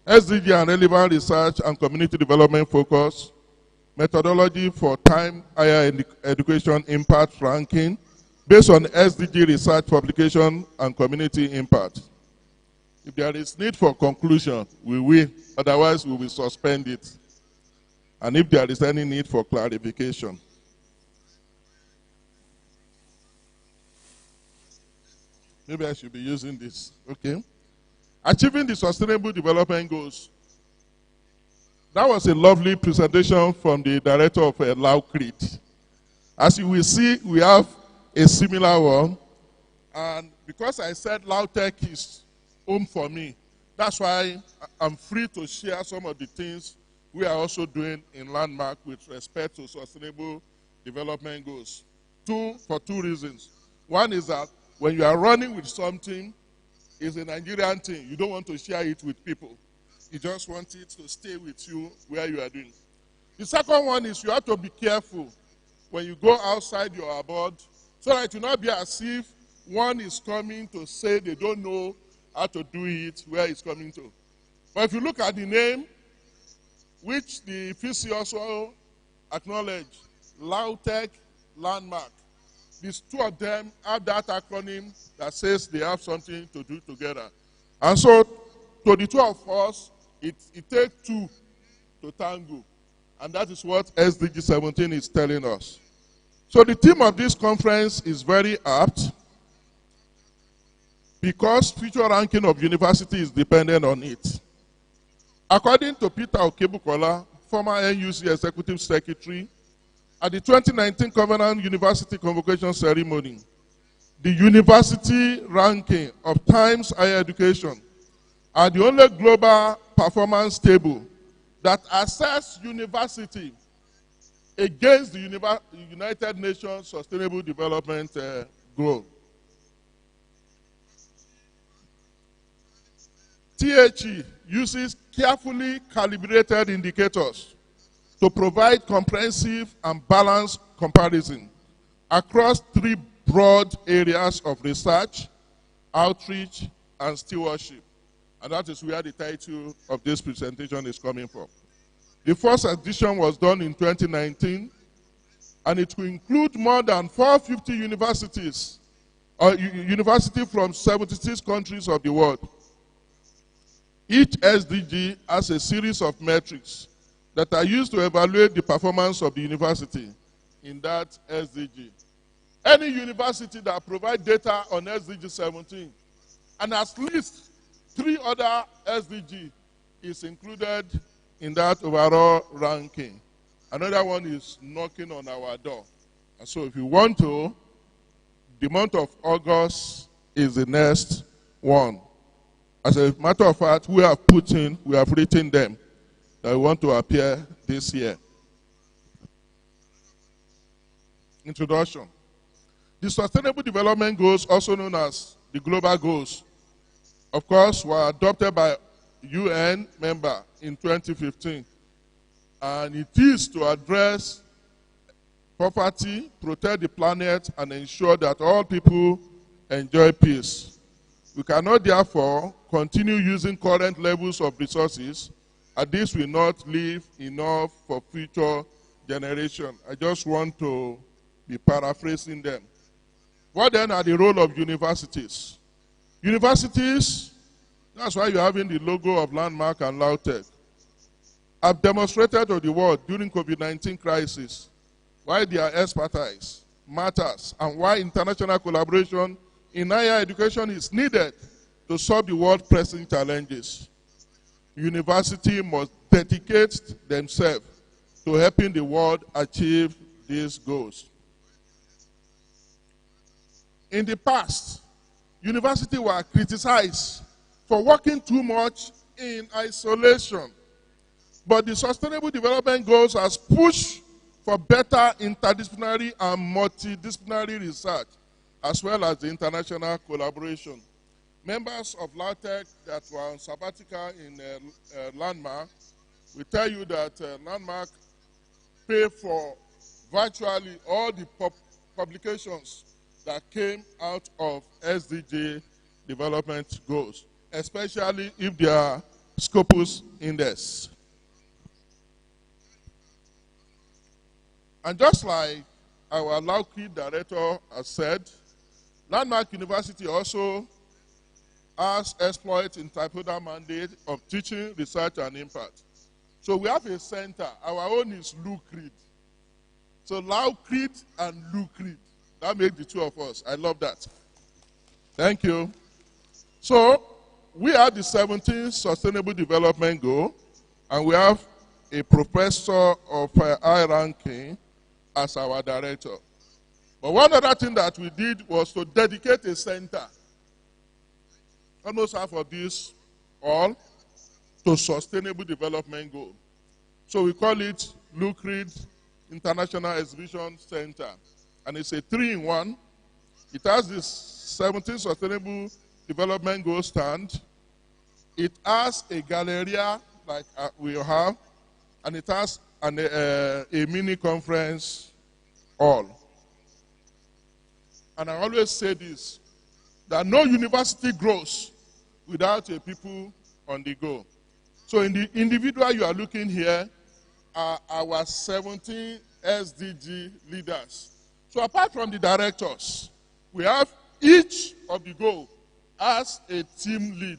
SDG and relevant research and community development focus, methodology for time higher education impact ranking based on SDG research publication and community impact. If there is need for conclusion, we will. Otherwise, we will suspend it. And if there is any need for clarification. Maybe I should be using this. Okay. Achieving the Sustainable Development Goals. That was a lovely presentation from the director of LAUCREAT. As you will see, we have a similar one. And because I said LAUTECH is home for me, that's why I'm free to share some of the things we are also doing in Landmark with respect to Sustainable Development Goals. For two reasons. One is that when you are running with something, it's a Nigerian thing. You don't want to share it with people. You just want it to stay with you where you are doing. The second one is you have to be careful when you go outside your abode so that it will not be as if one is coming to say they don't know how to do it, where it's coming to. But if you look at the name, which the FCC also acknowledged, LAUTECH Landmark, these two of them have that acronym that says they have something to do together. And so, to the two of us, it takes two to tango. And that is what SDG 17 is telling us. So the theme of this conference is very apt because future ranking of university is dependent on it. According to Peter Ogbomoso, former NUC Executive Secretary, at the 2019 Covenant University Convocation Ceremony, the university ranking of Times Higher Education are the only global performance table that assess university against the United Nations Sustainable Development Goal. THE uses carefully calibrated indicators to provide comprehensive and balanced comparison across three broad areas of research, outreach, and stewardship. And that is where the title of this presentation is coming from. The first edition was done in 2019, and it will include more than 450 universities, universities from 76 countries of the world. Each SDG has a series of metrics that are used to evaluate the performance of the university in that SDG. Any university that provides data on SDG 17 and at least 3 other SDG is included in that overall ranking. Another one is knocking on our door. And so if you want to, the month of August is the next one. As a matter of fact, we have written them that we want to appear this year. Introduction. The Sustainable Development Goals, also known as the Global Goals, of course, were adopted by UN member in 2015. And it is to address poverty, protect the planet, and ensure that all people enjoy peace. We cannot, therefore, continue using current levels of resources, and this will not leave enough for future generations. I just want to be paraphrasing them. What then are the role of universities? Universities, that's why you're having the logo of Landmark and LAUTECH, have demonstrated to the world during COVID-19 crisis why their expertise matters and why international collaboration in higher education is needed to solve the world's pressing challenges. Universities must dedicate themselves to helping the world achieve these goals. In the past, universities were criticized for working too much in isolation. But the Sustainable Development Goals has pushed for better interdisciplinary and multidisciplinary research, as well as the international collaboration. Members of LAUTECH that were on sabbatical in Landmark will tell you that Landmark paid for virtually all the publications that came out of SDG development goals, especially if they are Scopus index. And just like our Laukri director has said, Landmark University also has exploit in tripoda mandate of teaching, research, and impact. So we have a center. Our own is Lucrid. So Laukrid and Lucrid. That makes the two of us. I love that. Thank you. So we are the 17th Sustainable Development Goal, and we have a professor of high ranking as our director. But one other thing that we did was to dedicate a center, almost half of this all, to Sustainable Development Goal. So we call it Lucrid International Exhibition Center. And it's a 3-in-1. It has this 17 Sustainable Development Goal stand. It has a galleria like we have, and it has a mini conference hall. And I always say this, that no university grows without a people on the go. So in the individual you are looking here are our 17 SDG leaders. So apart from the directors, we have each of the goals as a team lead.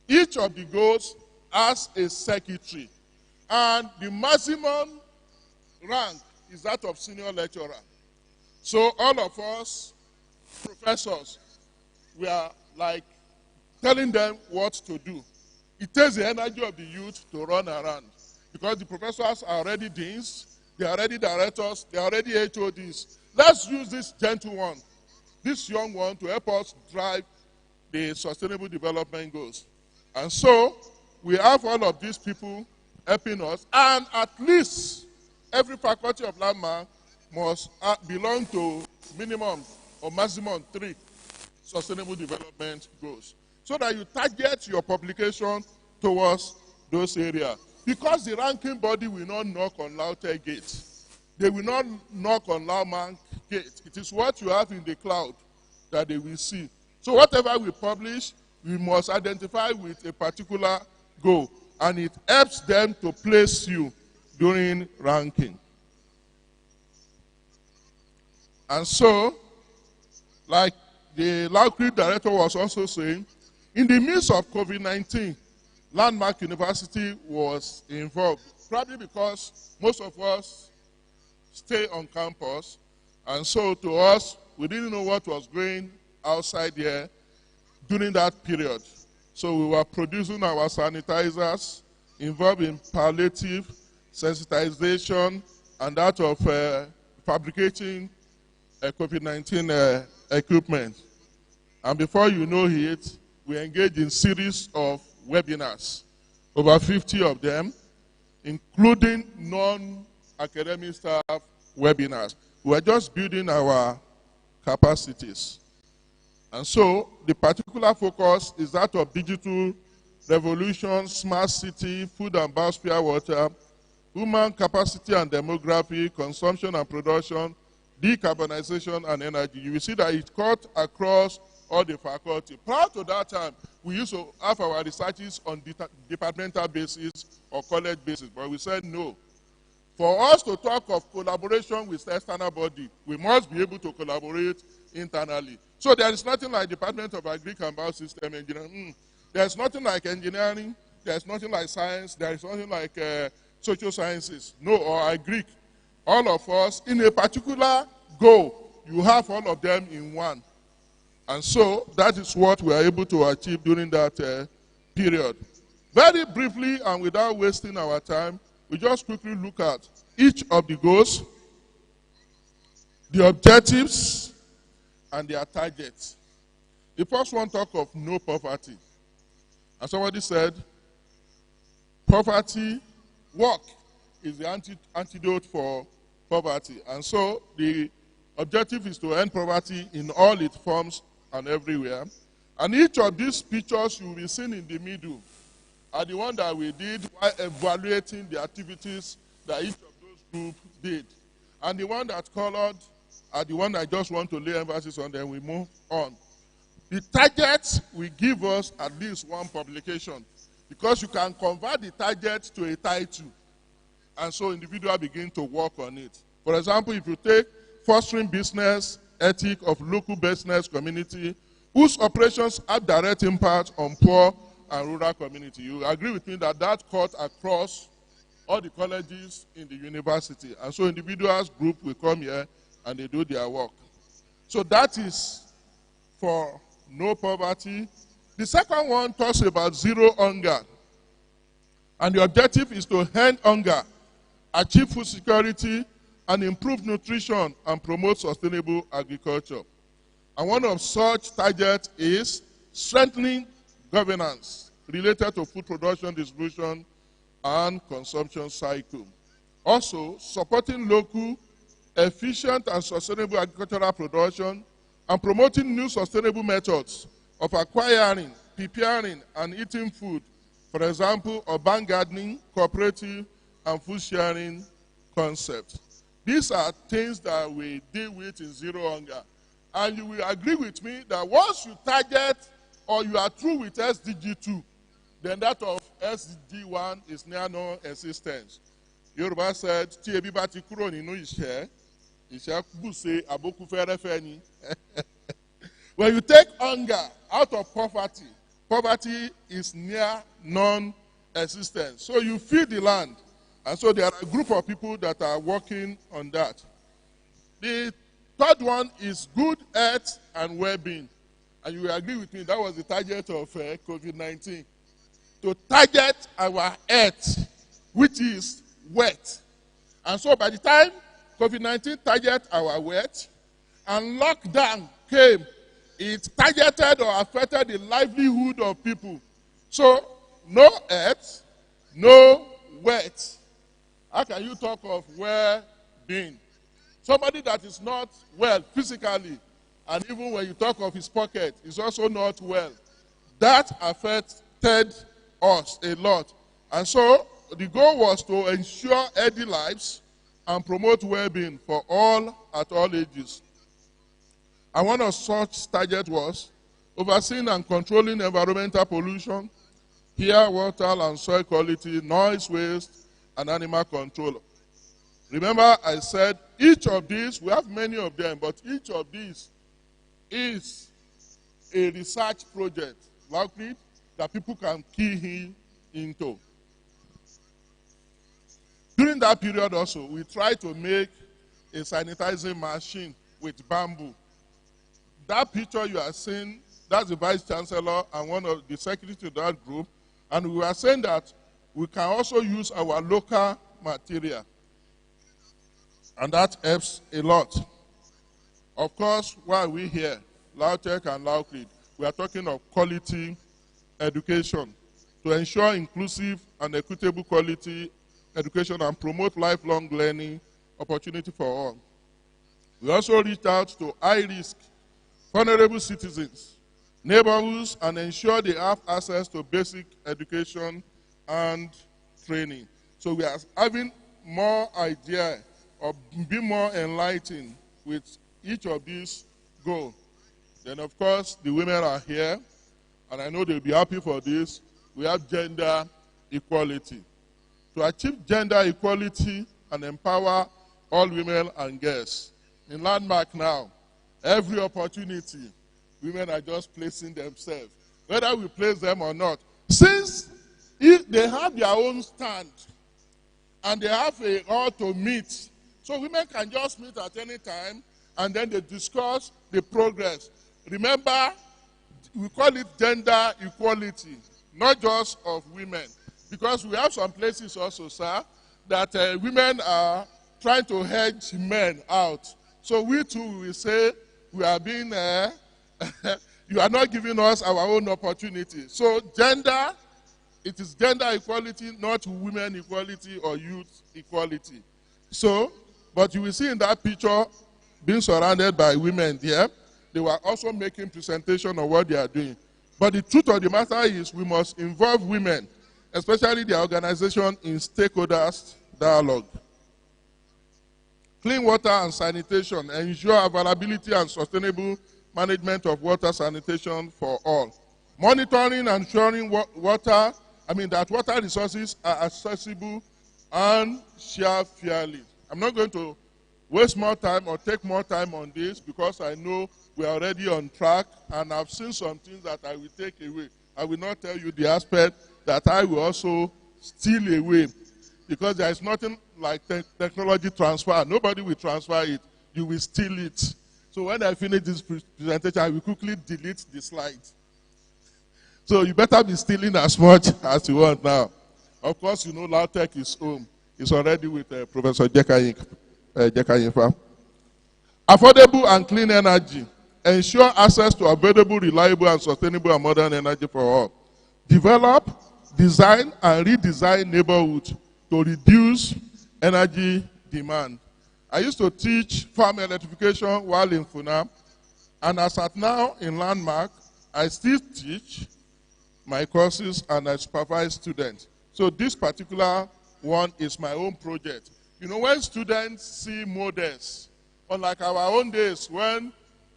Each of the goals as a secretary. And the maximum rank is that of senior lecturer. So all of us, professors, we are like telling them what to do. It takes the energy of the youth to run around because the professors are already deans, they are already directors, they are already HODs. Let's use this gentle one, this young one, to help us drive the Sustainable Development Goals. And so we have all of these people helping us, and at least every faculty of Landmark must belong to minimum or maximum 3 Sustainable Development Goals, so that you target your publication towards those areas. Because the ranking body will not knock on Lautech gate. They will not knock on Landmark gate. It is what you have in the cloud that they will see. So whatever we publish, we must identify with a particular goal, and it helps them to place you during ranking. And so, like the Laukri director was also saying, in the midst of COVID-19, Landmark University was involved, probably because most of us stay on campus, and so to us, we didn't know what was going outside there during that period. So we were producing our sanitizers, involved in palliative, sensitization, and that of fabricating COVID-19 equipment. And before you know it, we engaged in series of webinars, over 50 of them, including non-academic staff webinars. We are just building our capacities. And so the particular focus is that of digital revolution, smart city, food and biosphere water, human capacity and demography, consumption and production, decarbonization and energy. You will see that it cut across all the faculty. Prior to that time, we used to have our researches on departmental basis or college basis, but we said no. For us to talk of collaboration with the external body, we must be able to collaborate internally. So there is nothing like Department of Agric and Biosystem Engineering. There's nothing like engineering. There's nothing like science. There is nothing like social sciences. No, or Agric. All of us, in a particular goal, you have all of them in one. And so that is what we are able to achieve during that period. Very briefly and without wasting our time, we just quickly look at each of the goals, the objectives, and their targets. The first one talks of no poverty. As somebody said, poverty, work is the antidote for poverty. And so the objective is to end poverty in all its forms and everywhere. And each of these pictures you will be seen in the middle are the one that we did while evaluating the activities that each of those groups did. And the one that colored are the one I just want to lay emphasis on, then we move on. The target will give us at least one publication because you can convert the target to a title. And so individuals begin to work on it. For example, if you take fostering business ethic of local business community whose operations have direct impact on poor and rural community, you agree with me that that cut across all the colleges in the university. And so individuals group will come here and they do their work. So that is for no poverty. The second one talks about zero hunger. And the objective is to end hunger, achieve food security, and improve nutrition and promote sustainable agriculture. And one of such targets is strengthening governance related to food production, distribution, and consumption cycle. Also, supporting local, efficient, and sustainable agricultural production and promoting new sustainable methods of acquiring, preparing, and eating food. For example, urban gardening, cooperative, and food sharing concepts. These are things that we deal with in zero hunger. And you will agree with me that once you target or you are through with SDG 2, then that of SDG 1 is near non-existence. Yoruba said, "Tí ebi bá ti kúrò nínú ìṣẹ́, ìṣẹ́ bùṣe àbókù fẹ́rẹ́fẹ́ ni." When you take hunger out of poverty, poverty is near non-existent. So you feed the land. And so there are a group of people that are working on that. The third one is good health and well-being. And you will agree with me, that was the target of COVID-19. To target our health, which is wealth. And so by the time COVID-19 targeted our wealth and lockdown came, it targeted or affected the livelihood of people. So no health, no wealth. How can you talk of well-being? Somebody that is not well physically, and even when you talk of his pocket, is also not well. That affected us a lot. And so the goal was to ensure healthy lives and promote well-being for all at all ages. And one of such targets was overseeing and controlling environmental pollution, air, water, and soil quality, noise, waste, and animal control. Remember, I said each of these, we have many of them, but each of these is a research project, likely, that people can key into. During that period also, we tried to make a sanitizing machine with bamboo. That picture you are seeing, that's the Vice Chancellor and one of the secretary to that group, and we were saying that we can also use our local material. And that helps a lot. Of course, while we're here, LAUTECH and LAUCRED, we are talking of quality education to ensure inclusive and equitable quality education and promote lifelong learning opportunity for all. We also reached out to high-risk, vulnerable citizens, neighborhoods, and ensure they have access to basic education and training. So we are having more idea or be more enlightened with each of these goals. Then of course the women are here, and I know they'll be happy for this. We have gender equality. To achieve gender equality and empower all women and girls. In Landmark now, every opportunity, women are just placing themselves, whether we place them or not. Since if they have their own stand and they have a hall to meet, so women can just meet at any time and then they discuss the progress. Remember, we call it gender equality, not just of women. Because we have some places also, sir, that women are trying to hedge men out. So we too will say we are being, you are not giving us our own opportunity. So gender, it is gender equality, not women equality or youth equality. So, but you will see in that picture, being surrounded by women there, they were also making presentation of what they are doing. But the truth of the matter is we must involve women, especially the organization, in stakeholders dialogue. Clean water and sanitation ensure availability and sustainable management of water sanitation for all. Monitoring and ensuring that water resources are accessible and shared fairly. I'm not going to waste more time or take more time on this because I know we are already on track and I've seen some things that I will take away. I will not tell you the aspect that I will also steal away because there is nothing like technology transfer. Nobody will transfer it. You will steal it. So when I finish this presentation, I will quickly delete the slides. So you better be stealing as much as you want now. Of course, you know LAUTECH is home. It's already with Professor Jekayinfa. Affordable and clean energy. Ensure access to available, reliable, and sustainable and modern energy for all. Develop, design, and redesign neighborhoods to reduce energy demand. I used to teach farm electrification while in Funab, and as at now in Landmark, I still teach my courses and I supervise students. So this particular one is my own project. You know, when students see models, unlike our own days when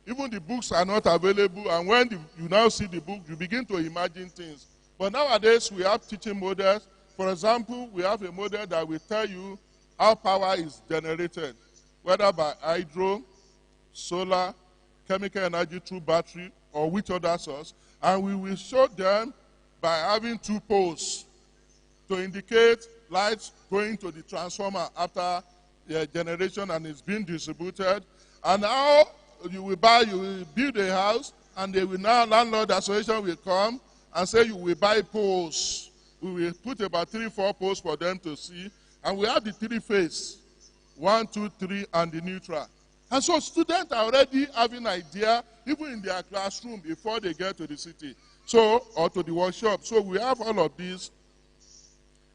even the books are not available, and when you now see the book, you begin to imagine things. But nowadays, we have teaching models. For example, we have a model that will tell you how power is generated, whether by hydro, solar, chemical energy through battery, or which other source. And we will show them by having two poles to indicate lights going to the transformer after the generation and it's being distributed. And how you will build a house, and they will now, landlord association will come and say you will buy poles. We will put about 3-4 poles for them to see. And we have the 3 phase, 1, 2, 3, and the neutral. And so students are already having idea, even in their classroom, before they get to the city, or to the workshop. So we have all of these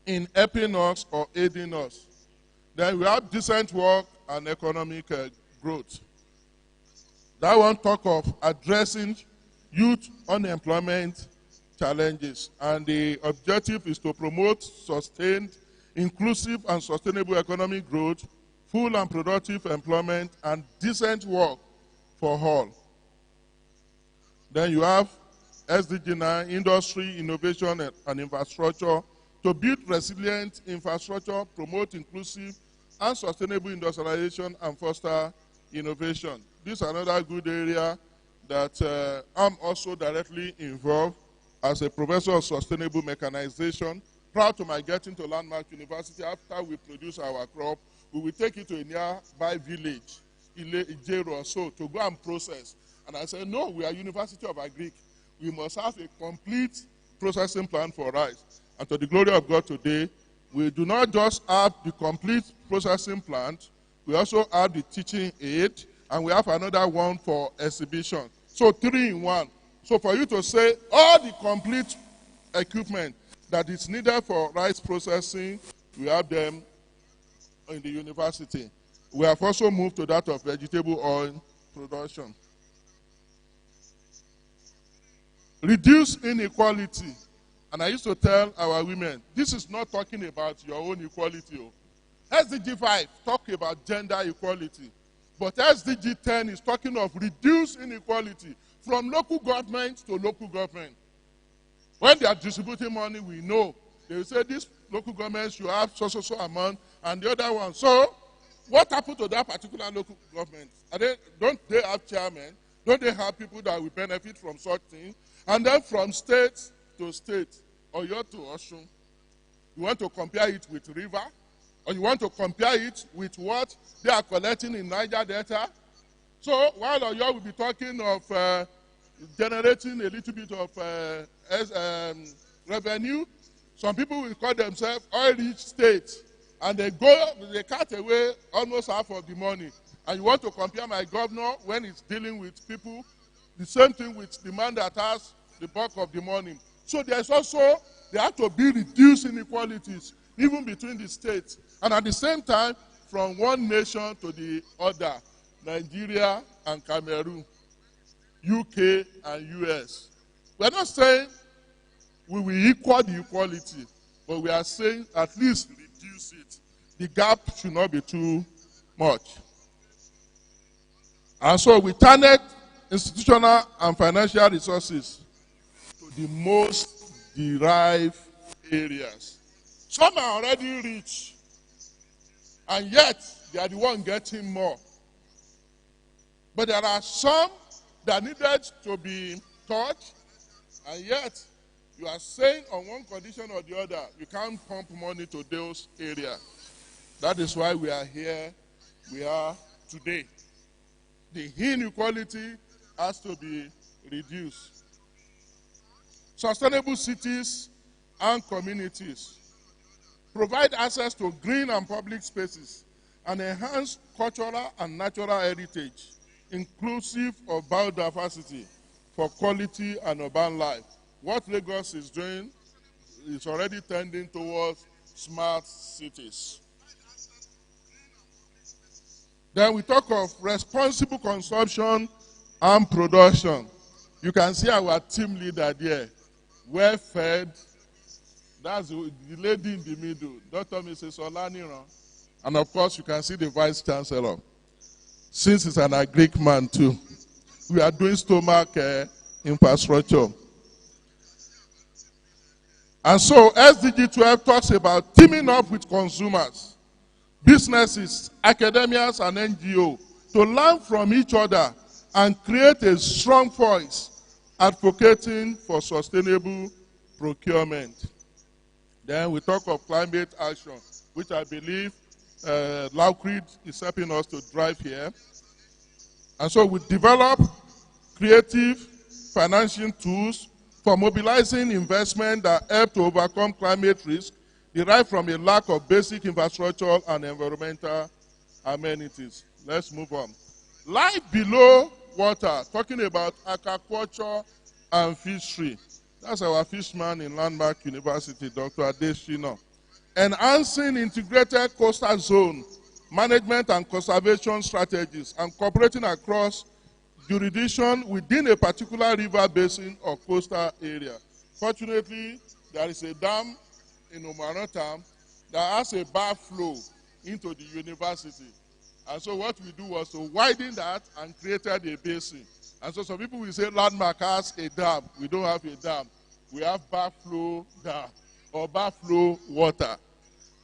in helping us or aiding us. Then we have decent work and economic growth. That one talk of addressing youth unemployment challenges. And the objective is to promote sustained, inclusive, and sustainable economic growth, full and productive employment, and decent work for all. Then you have SDG 9, industry, innovation, and infrastructure, to build resilient infrastructure, promote inclusive and sustainable industrialization, and foster innovation. This is another good area that I'm also directly involved as a professor of sustainable mechanization. Prior to my getting to Landmark University, after we produce our crop, we will take it to a nearby village, Ijero or so, to go and process. And I said, no, we are University of Agric. We must have a complete processing plan for rice. And to the glory of God today, we do not just have the complete processing plant, we also have the teaching aid, and we have another one for exhibition. So 3 in 1. So for you to say all the complete equipment that is needed for rice processing, we have them in the university. We have also moved to that of vegetable oil production. Reduce inequality. And I used to tell our women, this is not talking about your own equality. SDG 5 talk about gender equality. But SDG 10 is talking of reduce inequality from local government to local government. When they are distributing money, we know. They will say this local government should have so amount and the other one. So what happened to that particular local government? Don't they have chairmen? Don't they have people that will benefit from such things? And then from state to state, or you're to Osun, you want to compare it with River, or you want to compare it with what they are collecting in Niger Delta. So while Oyo will be talking of generating a little bit of revenue, some people will call themselves oil-rich states, and they cut away almost half of the money. And you want to compare my governor when he's dealing with people, the same thing with the man that has the bulk of the money. So there have to be reduced inequalities, even between the states. And at the same time, from one nation to the other, Nigeria and Cameroon, UK and US. We're not saying we will equal the equality, but we are saying at least reduce it. The gap should not be too much. And so we target institutional and financial resources to the most derived areas. Some are already rich, and yet they are the one getting more. But there are some that needed to be taught, and yet you are saying on one condition or the other, you can't pump money to those areas. That is why we are here, we are today. The inequality has to be reduced. Sustainable cities and communities provide access to green and public spaces and enhance cultural and natural heritage, inclusive of biodiversity for quality and urban life. What Lagos is doing is already tending towards smart cities. Then we talk of responsible consumption and production. You can see our team leader there, well fed. That's the lady in the middle, Dr. Mrs. Olaniran. And of course, you can see the Vice Chancellor. Since he's an Greek man too, we are doing stomach infrastructure. And so SDG 12 talks about teaming up with consumers, businesses, academias, and NGO to learn from each other and create a strong voice advocating for sustainable procurement. Then we talk of climate action, which I believe Laukrid is helping us to drive here. And so we develop creative financing tools for mobilizing investment that help to overcome climate risk derived from a lack of basic infrastructure and environmental amenities. Let's move on. Life below water, talking about aquaculture and fishery. That's our fishman in Landmark University, Dr. Adeshina. Enhancing integrated coastal zone management and conservation strategies and cooperating across jurisdiction within a particular river basin or coastal area. Fortunately, there is a dam in Umarota that has a bar flow into the university. And so what we do was to widen that and created a basin. And so some people will say Landmark has a dam. We don't have a dam. We have bar flow dam or bar flow water.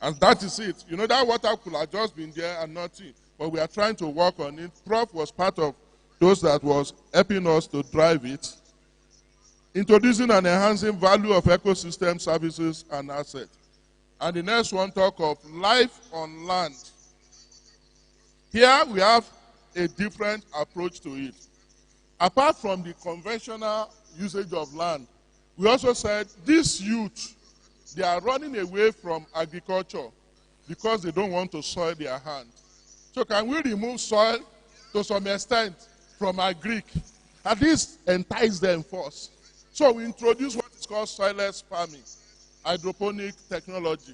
And that is it. You know, that water could have just been there and nothing. But we are trying to work on it. Prof was part of those that was helping us to drive it. Introducing and enhancing value of ecosystem services and assets. And the next one talk of life on land. Here we have a different approach to it. Apart from the conventional usage of land, we also said this youth, they are running away from agriculture because they don't want to soil their hand. So can we remove soil to some extent from agric? At least entice them first. So we introduce what is called soilless farming, hydroponic technology.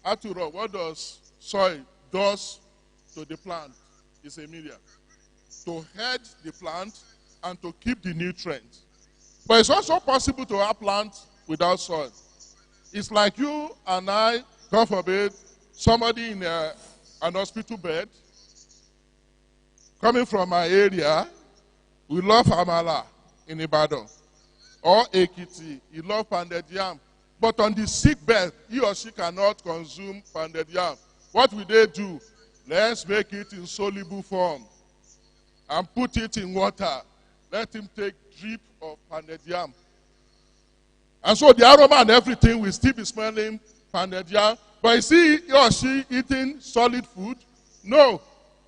After all, what does soil does to the plant is a medium. To head the plant and to keep the nutrients. But it's also possible to have plants without soil. It's like you and I, God forbid, somebody in an hospital bed, coming from my area, we love Amala in Ibadan. Or Ekiti, he love pounded yam. But on the sick bed, he or she cannot consume pounded yam. What will they do? Let's make it in soluble form and put it in water. Let him take drip of pounded yam. And so the aroma and everything will still be smelling pounded yam. But is he or she eating solid food? No.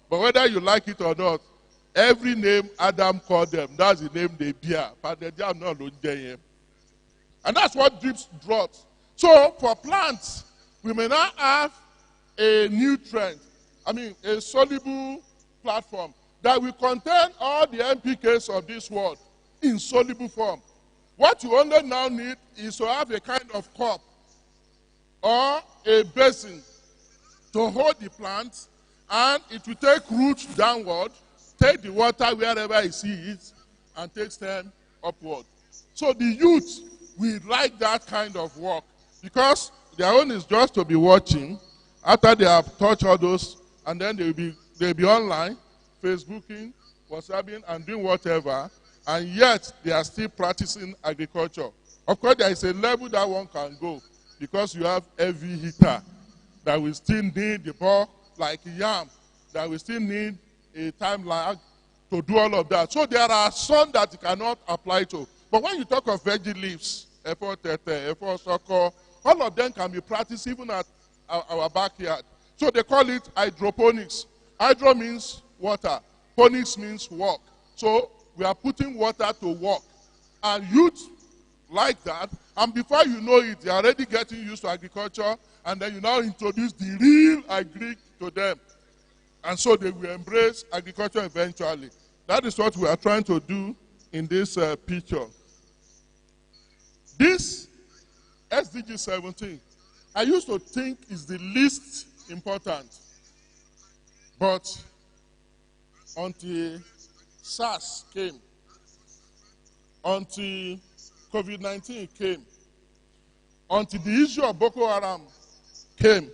But whether you like it or not, every name Adam called them, that's the name they bear. Pounded yam no lo jẹ yẹn. And that's what drips drops. So for plants, we may not have a nutrient, a soluble platform that will contain all the NPKs of this world in soluble form. What you only now need is to have a kind of cup or a basin to hold the plant, and it will take roots downward, take the water wherever it sees, and takes them upward. So the youth will like that kind of work because their own is just to be watching after they have touched all those, and then they'll be online, Facebooking, was having and doing whatever, and yet they are still practicing agriculture. Of course, there is a level that one can go because you have heavy heater that will still need the bulk like yam, that will still need a time lag to do all of that. So there are some that you cannot apply to. But when you talk of veggie leaves, efo tete, efo soko, all of them can be practiced even at our backyard. So they call it hydroponics. Hydro means water. Ponics means work. So we are putting water to work. And youth like that, and before you know it, they are already getting used to agriculture, and then you now introduce the real agric to them. And so they will embrace agriculture eventually. That is what we are trying to do in this picture. This SDG 17, I used to think is the least important. But until SARS came, until COVID-19 came, until the issue of Boko Haram came,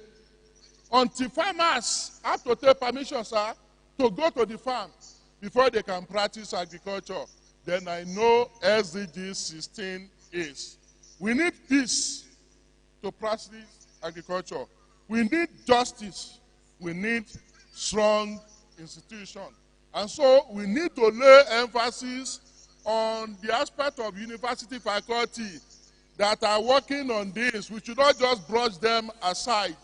until farmers have to take permission, sir, to go to the farm before they can practice agriculture, then I know SDG 16 is. We need peace to practice agriculture. We need justice. We need strong institutions. And so we need to lay emphasis on the aspect of university faculty that are working on this. We should not just brush them aside.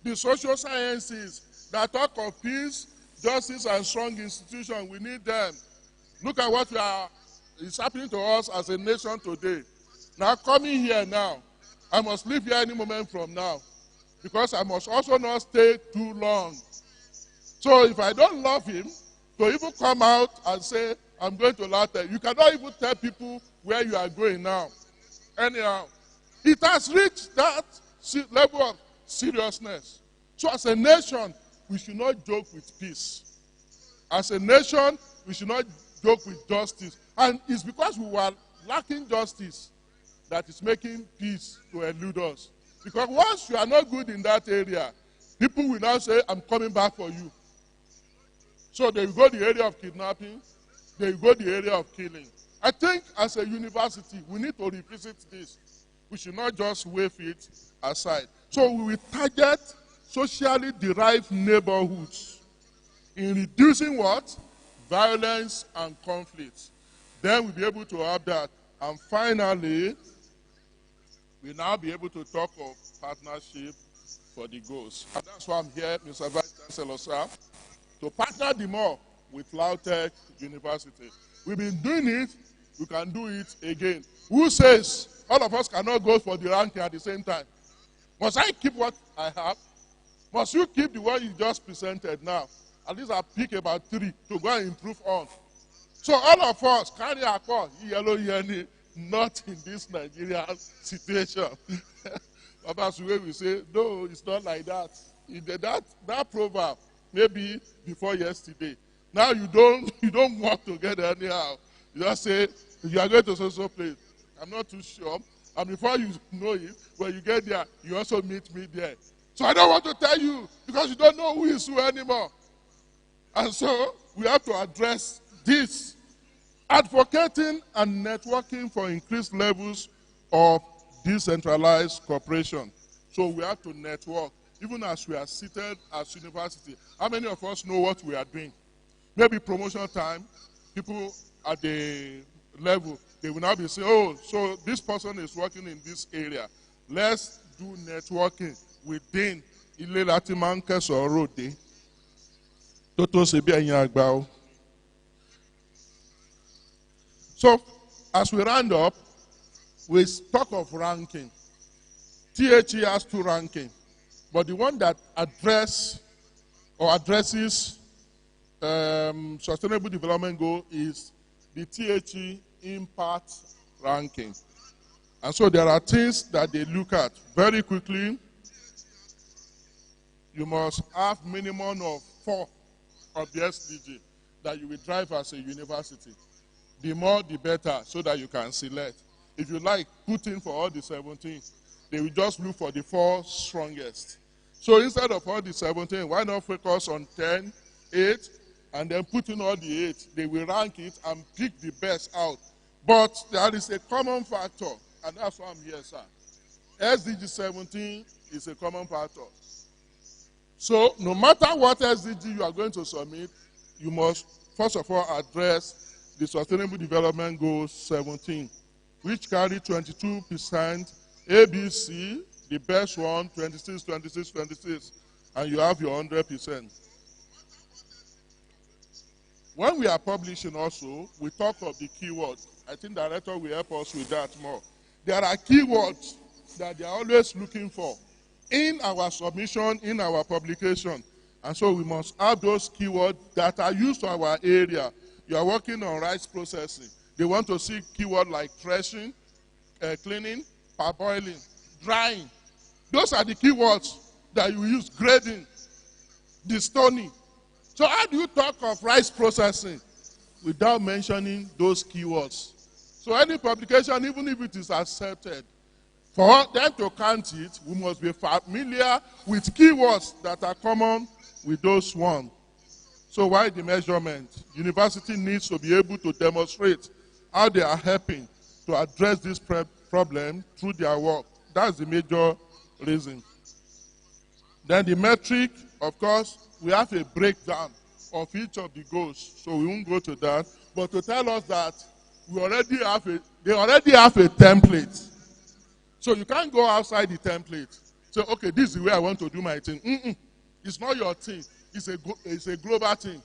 The social sciences that talk of peace, justice, and strong institutions, we need them. Look at what is happening to us as a nation today. Now, coming here now, I must leave here any moment from now because I must also not stay too long. So if I don't love him, to even come out and say, I'm going to LATEX, you cannot even tell people where you are going now. Anyhow, it has reached that level of seriousness. So as a nation, we should not joke with peace. As a nation, we should not joke with justice. And it's because we were lacking justice that is making peace to elude us. Because once you are not good in that area, people will now say, I'm coming back for you. So they will go the area of kidnapping, they will go the area of killing. I think as a university, we need to revisit this. We should not just wave it aside. So we will target socially derived neighborhoods in reducing what? Violence and conflict. Then we'll be able to have that. And finally, we'll now be able to talk of partnership for the goals. And that's why I'm here, Mr. Vice Chancellor, sir, to partner the more with LATEX University. We've been doing it, we can do it again. Who says all of us cannot go for the ranking at the same time? Must I keep what I have? Must you keep the one you just presented now? At least I pick about 3 to go and improve on. So all of us carry our call, yellow yellow, not in this Nigerian situation. That's the way we say, no, it's not like that. That proverb, maybe before yesterday. Now you don't work together anyhow. You just say, you are going to so place. I'm not too sure. And before you know it, when you get there, you also meet me there. So I don't want to tell you because you don't know who is who anymore. And so we have to address this. Advocating and networking for increased levels of decentralized cooperation. So we have to network, even as we are seated as university. How many of us know what we are doing? Maybe promotion time, people at the level, they will now be saying, oh, so this person is working in this area. Let's do networking within Ile Latimanke Sorode. Toto Sebi Enyagbao. So, as we round up, we talk of ranking. THE has 2 rankings, but the one that addresses sustainable development goal is the THE impact ranking. And so there are things that they look at very quickly. You must have minimum of 4 of the SDG that you will drive as a university. The more, the better, so that you can select. If you like, put in for all the 17. They will just look for the 4 strongest. So instead of all the 17, why not focus on 10, 8, and then put in all the 8. They will rank it and pick the best out. But there is a common factor, and that's why I'm here, sir. SDG 17 is a common factor. So no matter what SDG you are going to submit, you must first of all address the Sustainable Development Goals 17, which carry 22%, ABC, the best one, 26, 26, 26, and you have your 100%. When we are publishing also, we talk of the keywords. I think the director will help us with that more. There are keywords that they are always looking for in our submission, in our publication. And so we must have those keywords that are used to our area. You are working on rice processing. They want to see keywords like threshing, cleaning, parboiling, drying. Those are the keywords that you use, grading, destoning. So how do you talk of rice processing without mentioning those keywords? So any publication, even if it is accepted, for them to count it, we must be familiar with keywords that are common with those ones. So why the measurement? University needs to be able to demonstrate how they are helping to address this problem through their work. That's the major reason. Then the metric, of course, we have a breakdown of each of the goals, so we won't go to that. But to tell us that they already have a template. So you can't go outside the template. So, okay, this is the way I want to do my thing. It's not your thing. It's a global thing.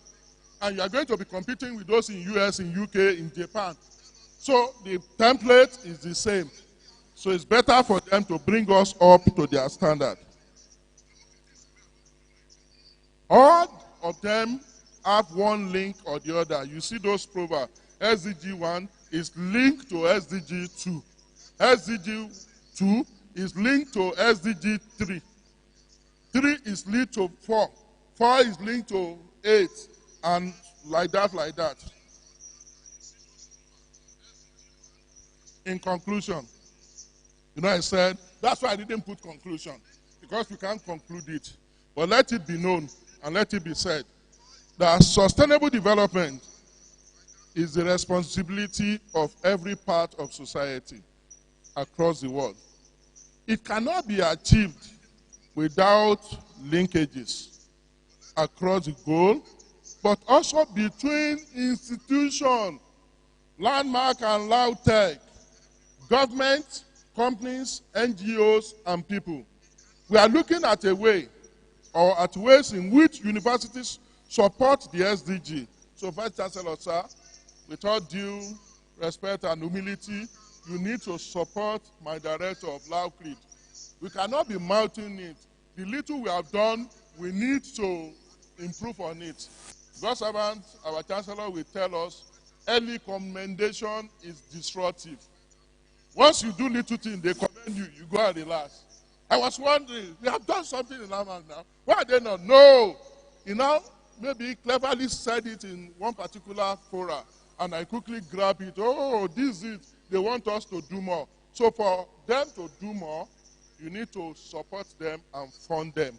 And you are going to be competing with those in US, in UK, in Japan. So the template is the same. So it's better for them to bring us up to their standard. All of them have one link or the other. You see those proverbs. SDG 1 is linked to SDG 2. SDG 2 is linked to SDG 3. 3 is linked to 4. 4 is linked to 8. And like that, like that. In conclusion, I said, that's why I didn't put conclusion, because we can't conclude it. But let it be known and let it be said that sustainable development is the responsibility of every part of society across the world. It cannot be achieved without linkages across the goal, but also between institutions, Landmark and Lautech, government, companies, NGOs, and people. We are looking at a way, or at ways in which universities support the SDG. So, Vice Chancellor, sir, with all due respect and humility, you need to support my director of Laukrid. We cannot be mounting it. The little we have done, we need to improve on it. God's servant, our Chancellor, will tell us early commendation is disruptive. Once you do little things, they commend you, you go and relax. I was wondering, we have done something in Laman now. Why are they not? No. Maybe cleverly said it in one particular forum, and I quickly grab it. Oh, this is it. They want us to do more. So for them to do more, you need to support them and fund them.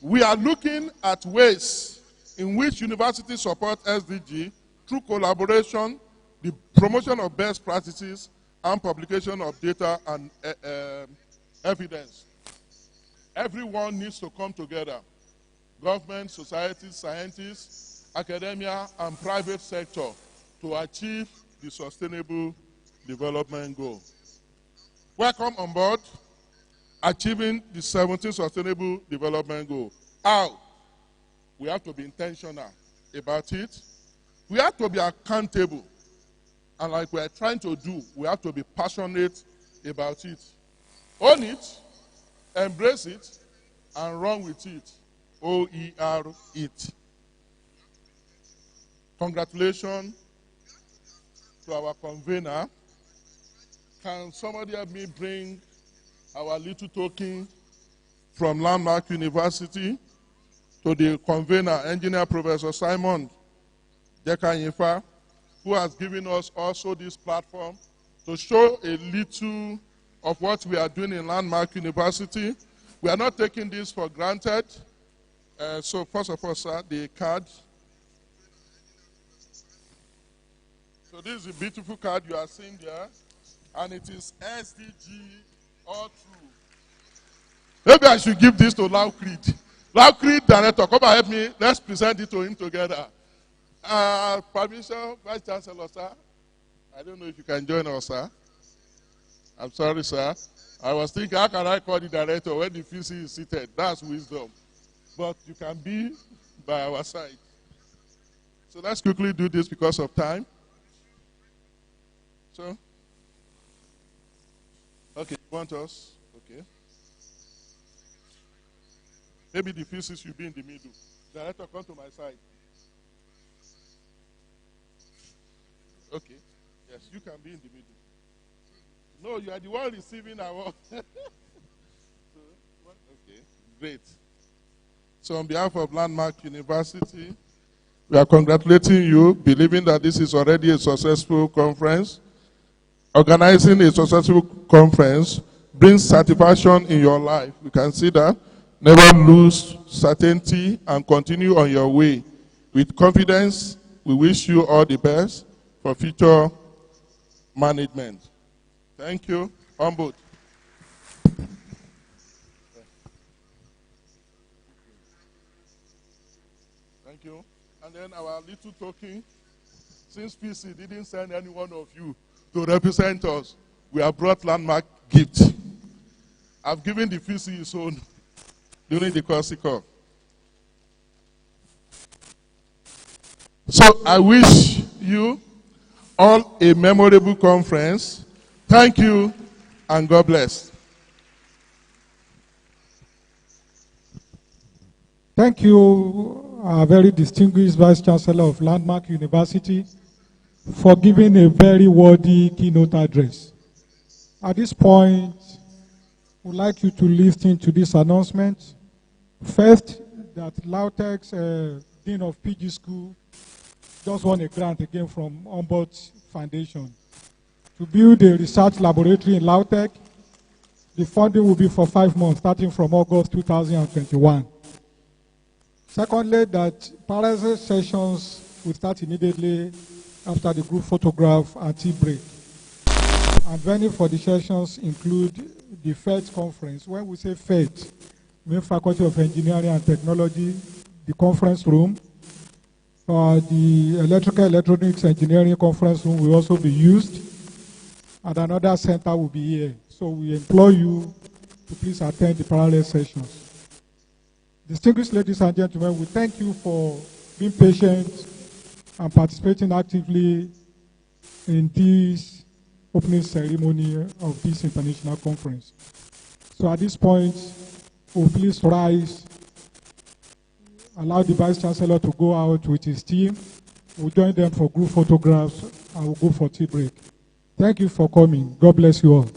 We are looking at ways in which universities support SDG through collaboration, the promotion of best practices, and publication of data and evidence. Everyone needs to come together. Government, society, scientists, academia, and private sector to achieve the Sustainable Development Goal. Welcome on board achieving the 17th Sustainable Development Goal. How? We have to be intentional about it. We have to be accountable. And like we are trying to do, we have to be passionate about it. Own it, embrace it, and run with it. OER it. Congratulations to our convener. Can somebody help me bring our little token from Landmark University to the convener, Engineer Professor Simon Jeka, who has given us also this platform to show a little of what we are doing in Landmark University. We are not taking this for granted. So first of all, sir, the card. So this is a beautiful card you are seeing there, and it is SDG all through. Maybe I should give this to Lau Creed. Lau Creed, director, come and help me. Let's present it to him together. Permission, Vice Chancellor, sir. I don't know if you can join us, sir. I'm sorry, sir. I was thinking, how can I call the director when the VC is seated? That's wisdom. But you can be by our side. So let's quickly do this because of time. So, okay, you want us? Okay. Maybe the VC should be in the middle. Director, come to my side. Okay. Yes, you can be in the middle. No, you are the one receiving our. Okay, great. So on behalf of Landmark University, we are congratulating you, believing that this is already a successful conference. Organizing a successful conference brings satisfaction in your life. You can see that. Never lose certainty and continue on your way. With confidence, we wish you all the best for future management. Thank you. Humboldt. Thank you. And then our little token, since PC didn't send any one of you to represent us, we have brought landmark gift. I've given the PC his own during the course call. So I wish you all a memorable conference. Thank you and God bless. Thank you, our very distinguished Vice Chancellor of Landmark University, for giving a very worthy keynote address. At this point, we'd like you to listen to this announcement. First, that Lautech's Dean of PG School just won a grant again from Humboldt Foundation to build a research laboratory in Lautech. The funding will be for 5 months, starting from August 2021. Secondly, that parallel sessions will start immediately after the group photograph and tea break. And venue for the sessions include the FET conference. When we say FET, we mean Faculty of Engineering and Technology, the conference room. The Electrical Electronics Engineering conference room will also be used, and another center will be here. So we implore you to please attend the parallel sessions. Distinguished ladies and gentlemen, we thank you for being patient and participating actively in this opening ceremony of this international conference. So at this point, we'll please rise, allow the Vice Chancellor to go out with his team. We'll join them for group photographs and we'll go for tea break. Thank you for coming. God bless you all.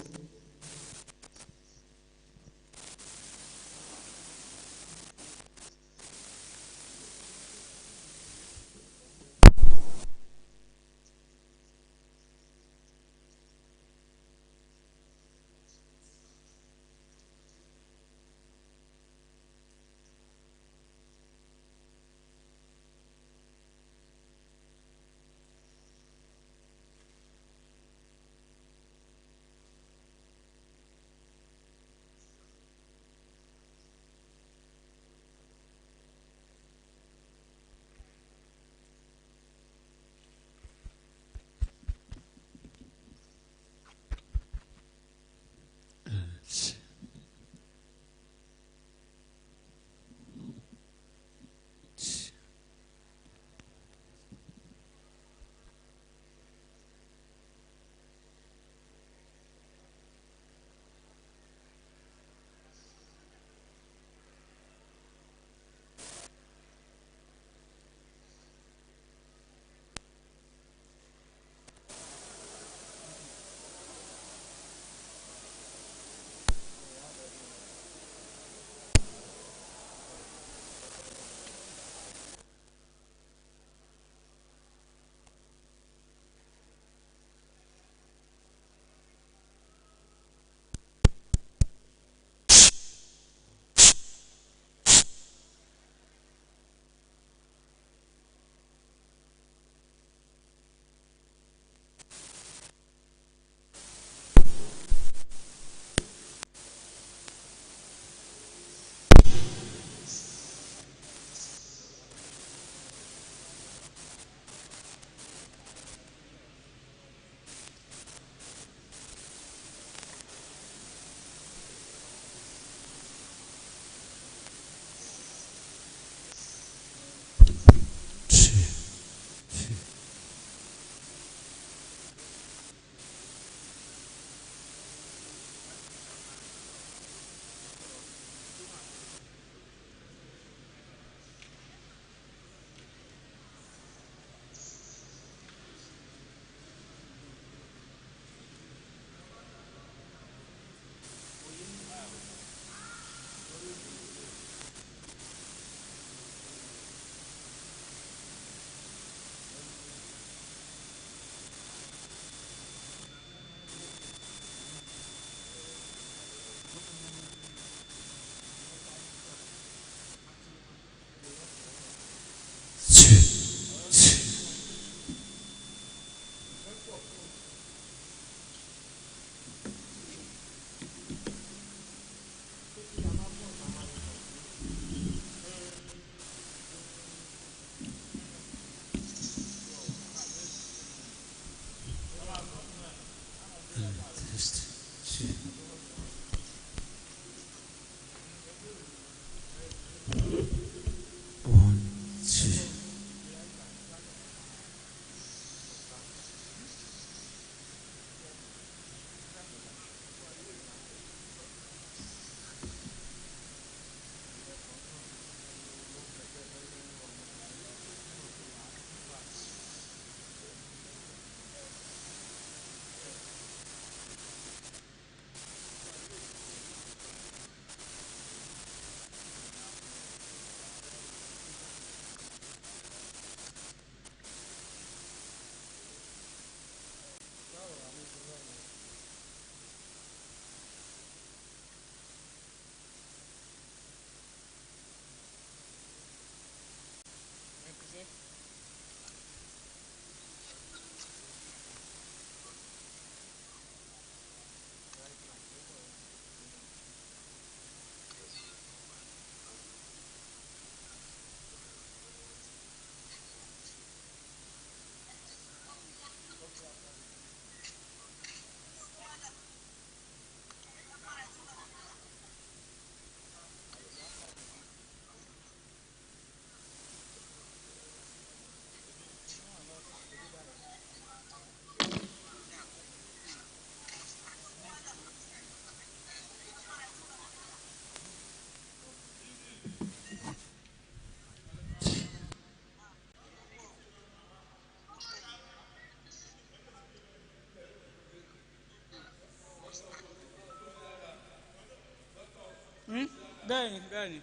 Bẹ́ẹ̀ni bẹ́ẹ̀ni.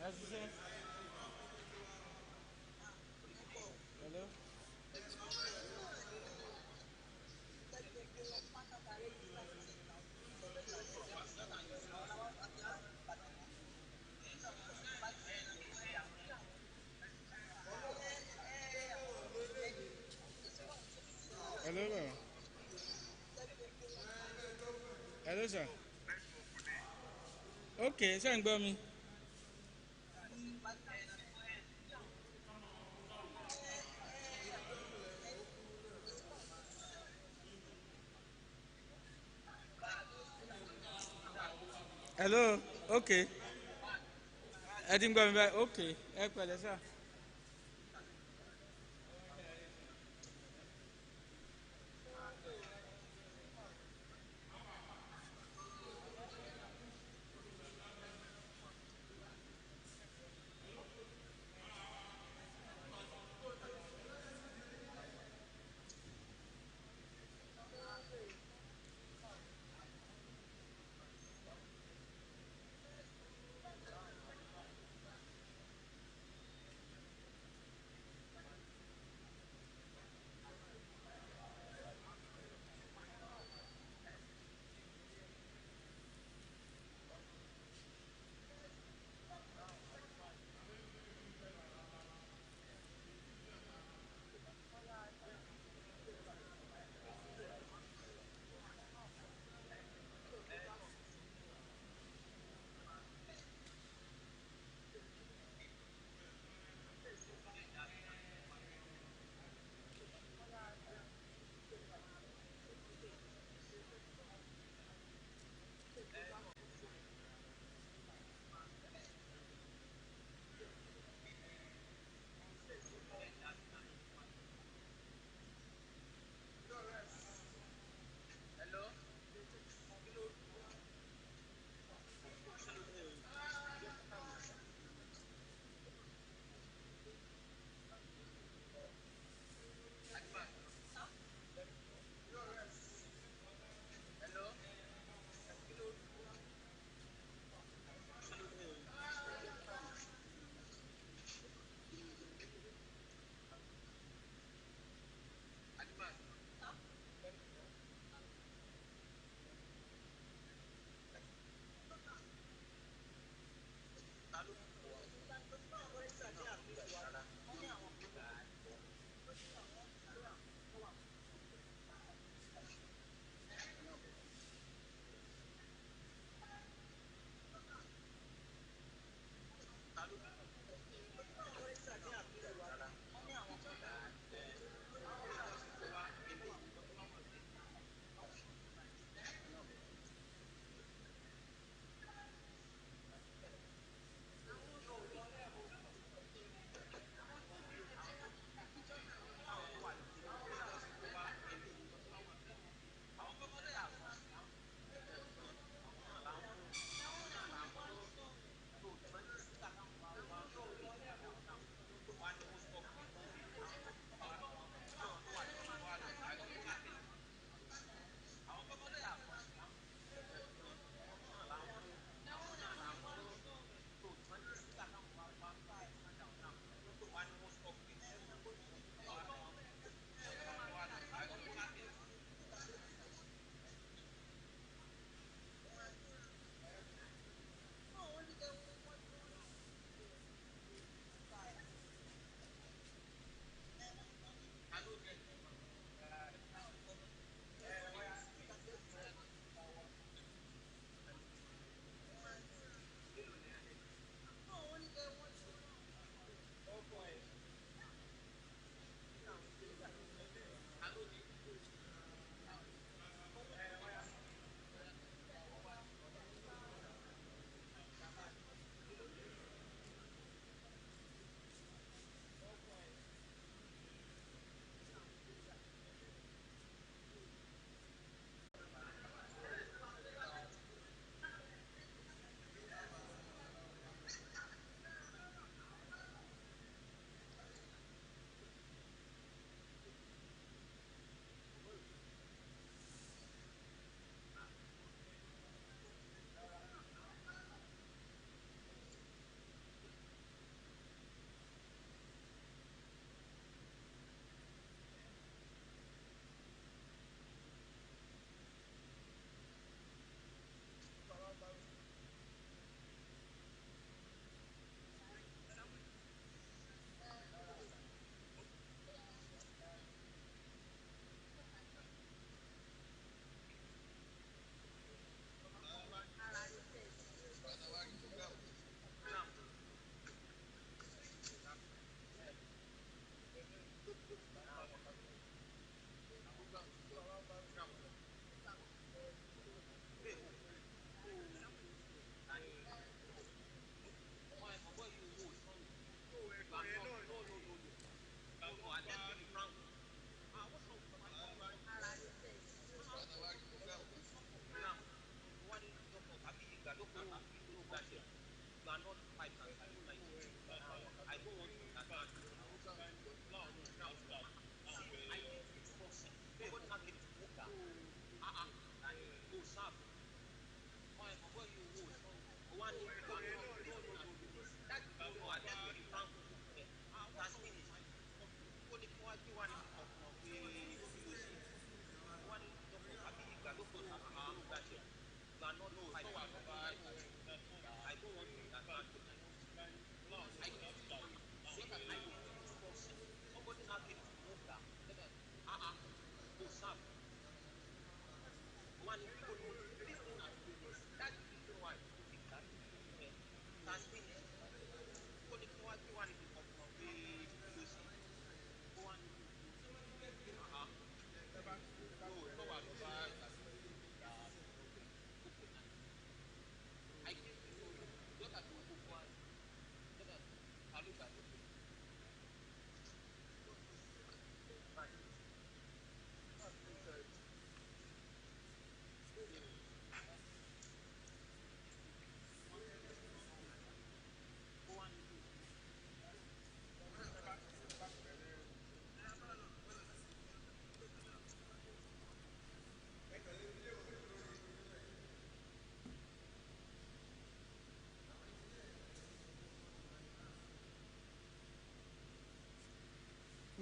Ẹ ṣiṣẹ́. Hello. Hello sir. Hello sir. Okay, ṣé ń gbọ́ mi? Hello. Okay. Ẹ ti ń gbọ́ mi báyìí. Okay. Ẹ pẹ̀lẹ́ sà.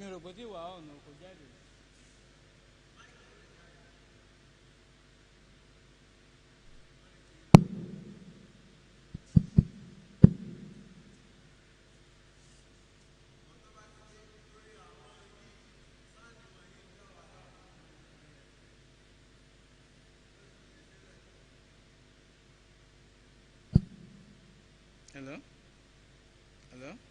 mi rò pé tí wàá ọ̀nà kò jáde. Hello? Hello?